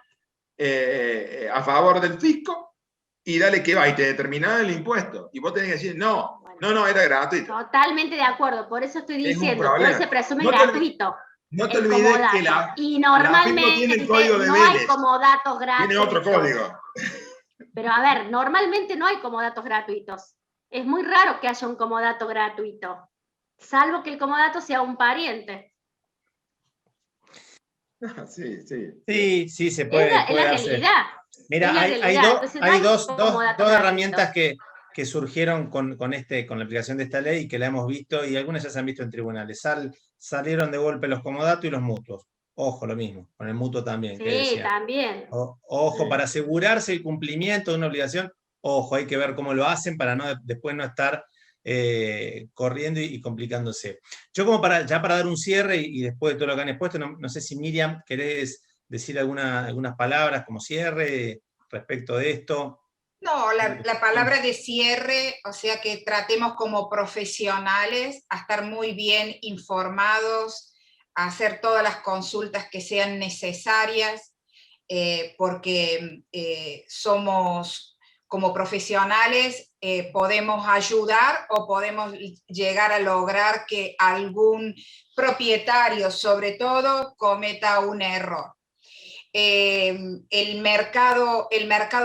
a favor del fisco y dale que va, y te determinaron el impuesto. Y vos tenés que decir, no, era gratuito. Totalmente de acuerdo, por eso estoy diciendo, todo se presume gratuito. No te olvides que y normalmente no hay comodatos gratuitos. Tiene otro código. Pero a ver, normalmente no hay comodatos gratuitos. Es muy raro que haya un comodato gratuito, salvo que el comodato sea un pariente. Sí, se puede. Es la realidad. Mira, hay dos herramientas que surgieron con la aplicación de esta ley y que la hemos visto, y algunas ya se han visto en tribunales. Salieron de golpe los comodatos y los mutuos. Ojo, lo mismo, con el mutuo también. Sí, también. Ojo, para asegurarse el cumplimiento de una obligación, ojo, hay que ver cómo lo hacen para después no estar corriendo y complicándose. Yo como ya para dar un cierre y después de todo lo que han expuesto, no sé si Miriam, ¿querés decir algunas palabras como cierre respecto de esto? No, la palabra de cierre, o sea que tratemos como profesionales a estar muy bien informados, a hacer todas las consultas que sean necesarias, porque somos como profesionales, podemos ayudar o podemos llegar a lograr que algún propietario, sobre todo, cometa un error. El mercado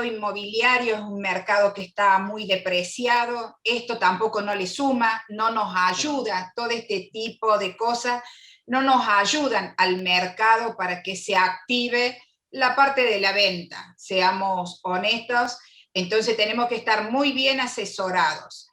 inmobiliario es un mercado que está muy depreciado, esto tampoco no le suma, no nos ayuda, todo este tipo de cosas no nos ayudan al mercado para que se active la parte de la venta, seamos honestos, entonces tenemos que estar muy bien asesorados.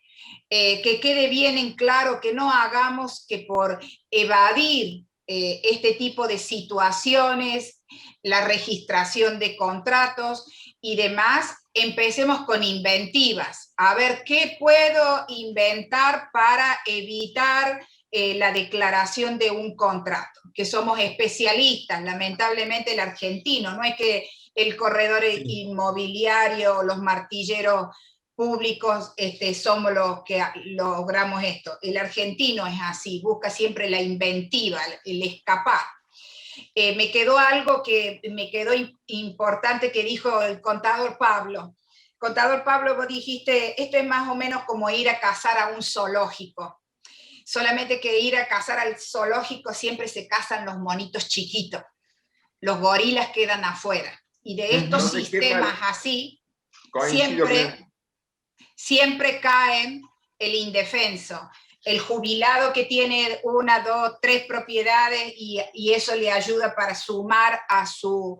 Que quede bien en claro que no hagamos que por evadir este tipo de situaciones, la registración de contratos y demás, empecemos con inventivas. A ver, ¿qué puedo inventar para evitar la declaración de un contrato? Que somos especialistas, lamentablemente el argentino, no es que el corredor inmobiliario, los martilleros públicos somos los que logramos esto. El argentino es así, busca siempre la inventiva, el escapar. Me quedó algo que me quedó importante que dijo el contador Pablo. Contador Pablo, vos dijiste, esto es más o menos como ir a cazar a un zoológico. Solamente que ir a cazar al zoológico siempre se cazan los monitos chiquitos. Los gorilas quedan afuera. Y de estos sistemas así, siempre caen el indefenso, el jubilado que tiene 1, 2, 3 propiedades y eso le ayuda para sumar a su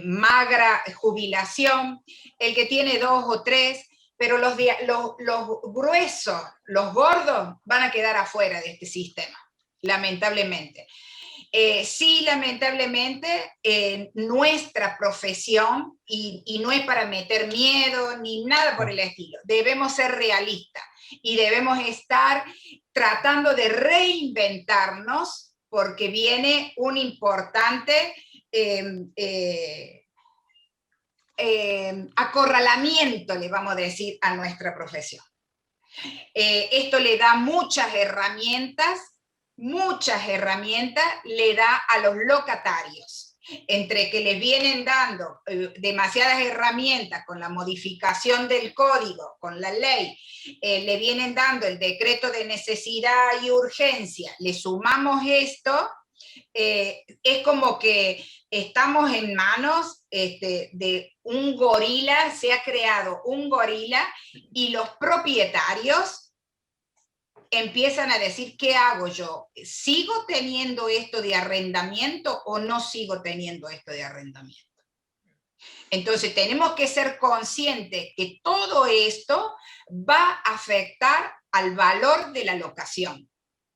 magra jubilación, el que tiene 2 o 3, pero los gruesos, los gordos, van a quedar afuera de este sistema, lamentablemente. Sí, lamentablemente, nuestra profesión, y no es para meter miedo ni nada por el estilo, debemos ser realistas y debemos estar tratando de reinventarnos porque viene un importante acorralamiento, le vamos a decir, a nuestra profesión. Esto le da muchas herramientas le da a los locatarios, entre que les vienen dando demasiadas herramientas con la modificación del código, con la ley, le vienen dando el decreto de necesidad y urgencia, le sumamos esto, es como que estamos en manos de un gorila, se ha creado un gorila y los propietarios empiezan a decir, ¿qué hago yo? ¿Sigo teniendo esto de arrendamiento o no sigo teniendo esto de arrendamiento? Entonces tenemos que ser conscientes que todo esto va a afectar al valor de la locación.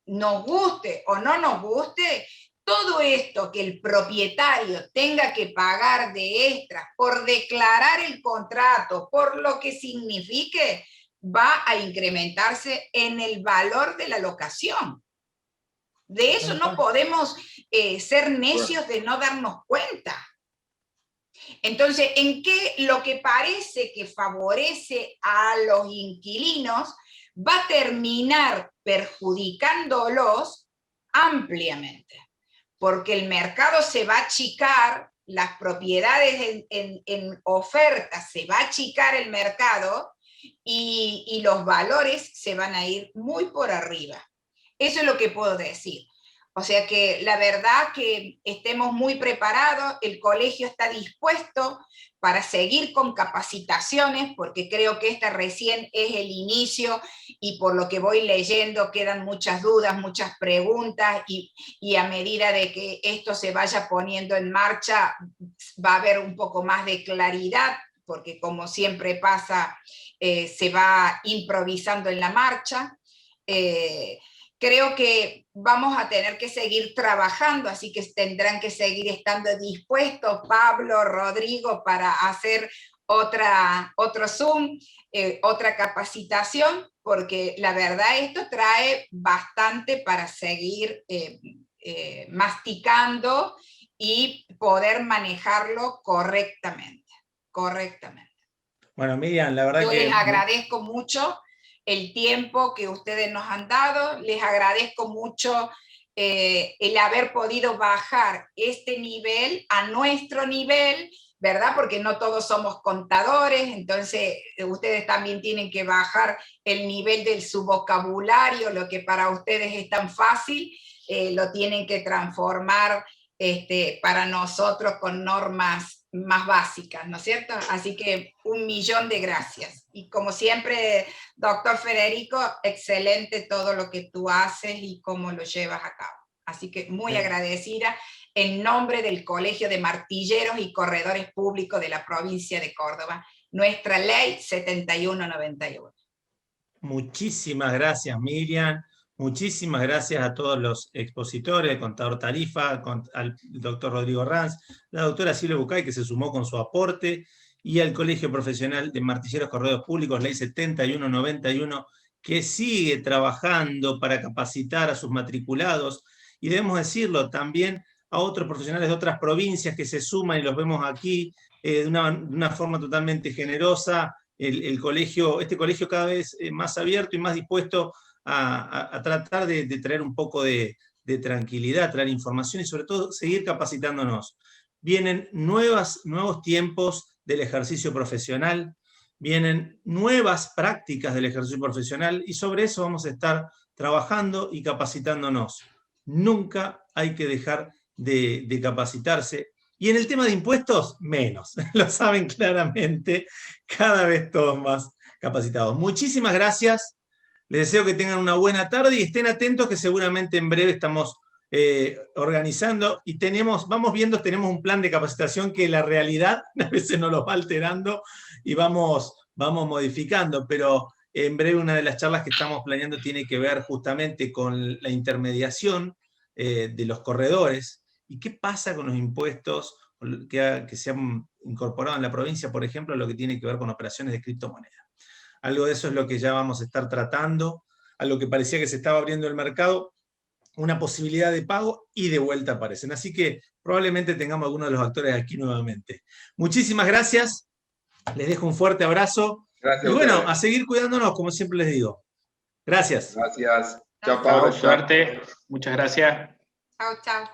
Nos guste o no nos guste, todo esto que el propietario tenga que pagar de extras por declarar el contrato, por lo que signifique, va a incrementarse en el valor de la locación. De eso no podemos ser necios de no darnos cuenta. Entonces, ¿en qué lo que parece que favorece a los inquilinos va a terminar perjudicándolos ampliamente? Porque el mercado se va a achicar, las propiedades en oferta se va a achicar el mercado, y los valores se van a ir muy por arriba. Eso es lo que puedo decir. O sea que la verdad que estemos muy preparados, el colegio está dispuesto para seguir con capacitaciones, porque creo que esta recién es el inicio y por lo que voy leyendo quedan muchas dudas, muchas preguntas y a medida de que esto se vaya poniendo en marcha va a haber un poco más de claridad, porque como siempre pasa, se va improvisando en la marcha. Creo que vamos a tener que seguir trabajando, así que tendrán que seguir estando dispuestos, Pablo, Rodrigo, para hacer otro Zoom, otra capacitación, porque la verdad esto trae bastante para seguir masticando y poder manejarlo correctamente. Bueno, Miriam, la verdad Yo que... les agradezco mucho el tiempo que ustedes nos han dado, les agradezco mucho el haber podido bajar este nivel a nuestro nivel, ¿verdad? Porque no todos somos contadores, entonces ustedes también tienen que bajar el nivel de su vocabulario, lo que para ustedes es tan fácil, lo tienen que transformar para nosotros con normas más básicas, ¿no es cierto? Así que 1.000.000 de gracias. Y como siempre, doctor Federico, excelente todo lo que tú haces y cómo lo llevas a cabo. Así que muy agradecida en nombre del Colegio de Martilleros y Corredores Públicos de la provincia de Córdoba, nuestra ley 7191. Muchísimas gracias, Miriam. Muchísimas gracias a todos los expositores, el contador Tarifa, al doctor Rodrigo Ranz, la doctora Silvia Bucay, que se sumó con su aporte, y al Colegio Profesional de Martilleros Corredores Públicos, ley 7191, que sigue trabajando para capacitar a sus matriculados, y debemos decirlo también a otros profesionales de otras provincias que se suman, y los vemos aquí de una forma totalmente generosa. Este colegio cada vez más abierto y más dispuesto a tratar de traer un poco de tranquilidad, traer información y sobre todo seguir capacitándonos. Vienen nuevos tiempos del ejercicio profesional, vienen nuevas prácticas del ejercicio profesional y sobre eso vamos a estar trabajando y capacitándonos. Nunca hay que dejar de capacitarse. Y en el tema de impuestos, menos. Lo saben claramente, cada vez todos más capacitados. Muchísimas gracias. Les deseo que tengan una buena tarde y estén atentos que seguramente en breve estamos organizando y tenemos un plan de capacitación que la realidad a veces nos lo va alterando y vamos modificando, pero en breve una de las charlas que estamos planeando tiene que ver justamente con la intermediación de los corredores y qué pasa con los impuestos que se han incorporado en la provincia, por ejemplo, lo que tiene que ver con operaciones de criptomonedas. Algo de eso es lo que ya vamos a estar tratando, a lo que parecía que se estaba abriendo el mercado, una posibilidad de pago y de vuelta aparecen. Así que probablemente tengamos algunos de los actores aquí nuevamente. Muchísimas gracias, les dejo un fuerte abrazo. Gracias y bueno, ustedes. a seguir cuidándonos, como siempre les digo. Gracias. Gracias. Chao, Chao, Pablo. suerte. Muchas gracias. Chao.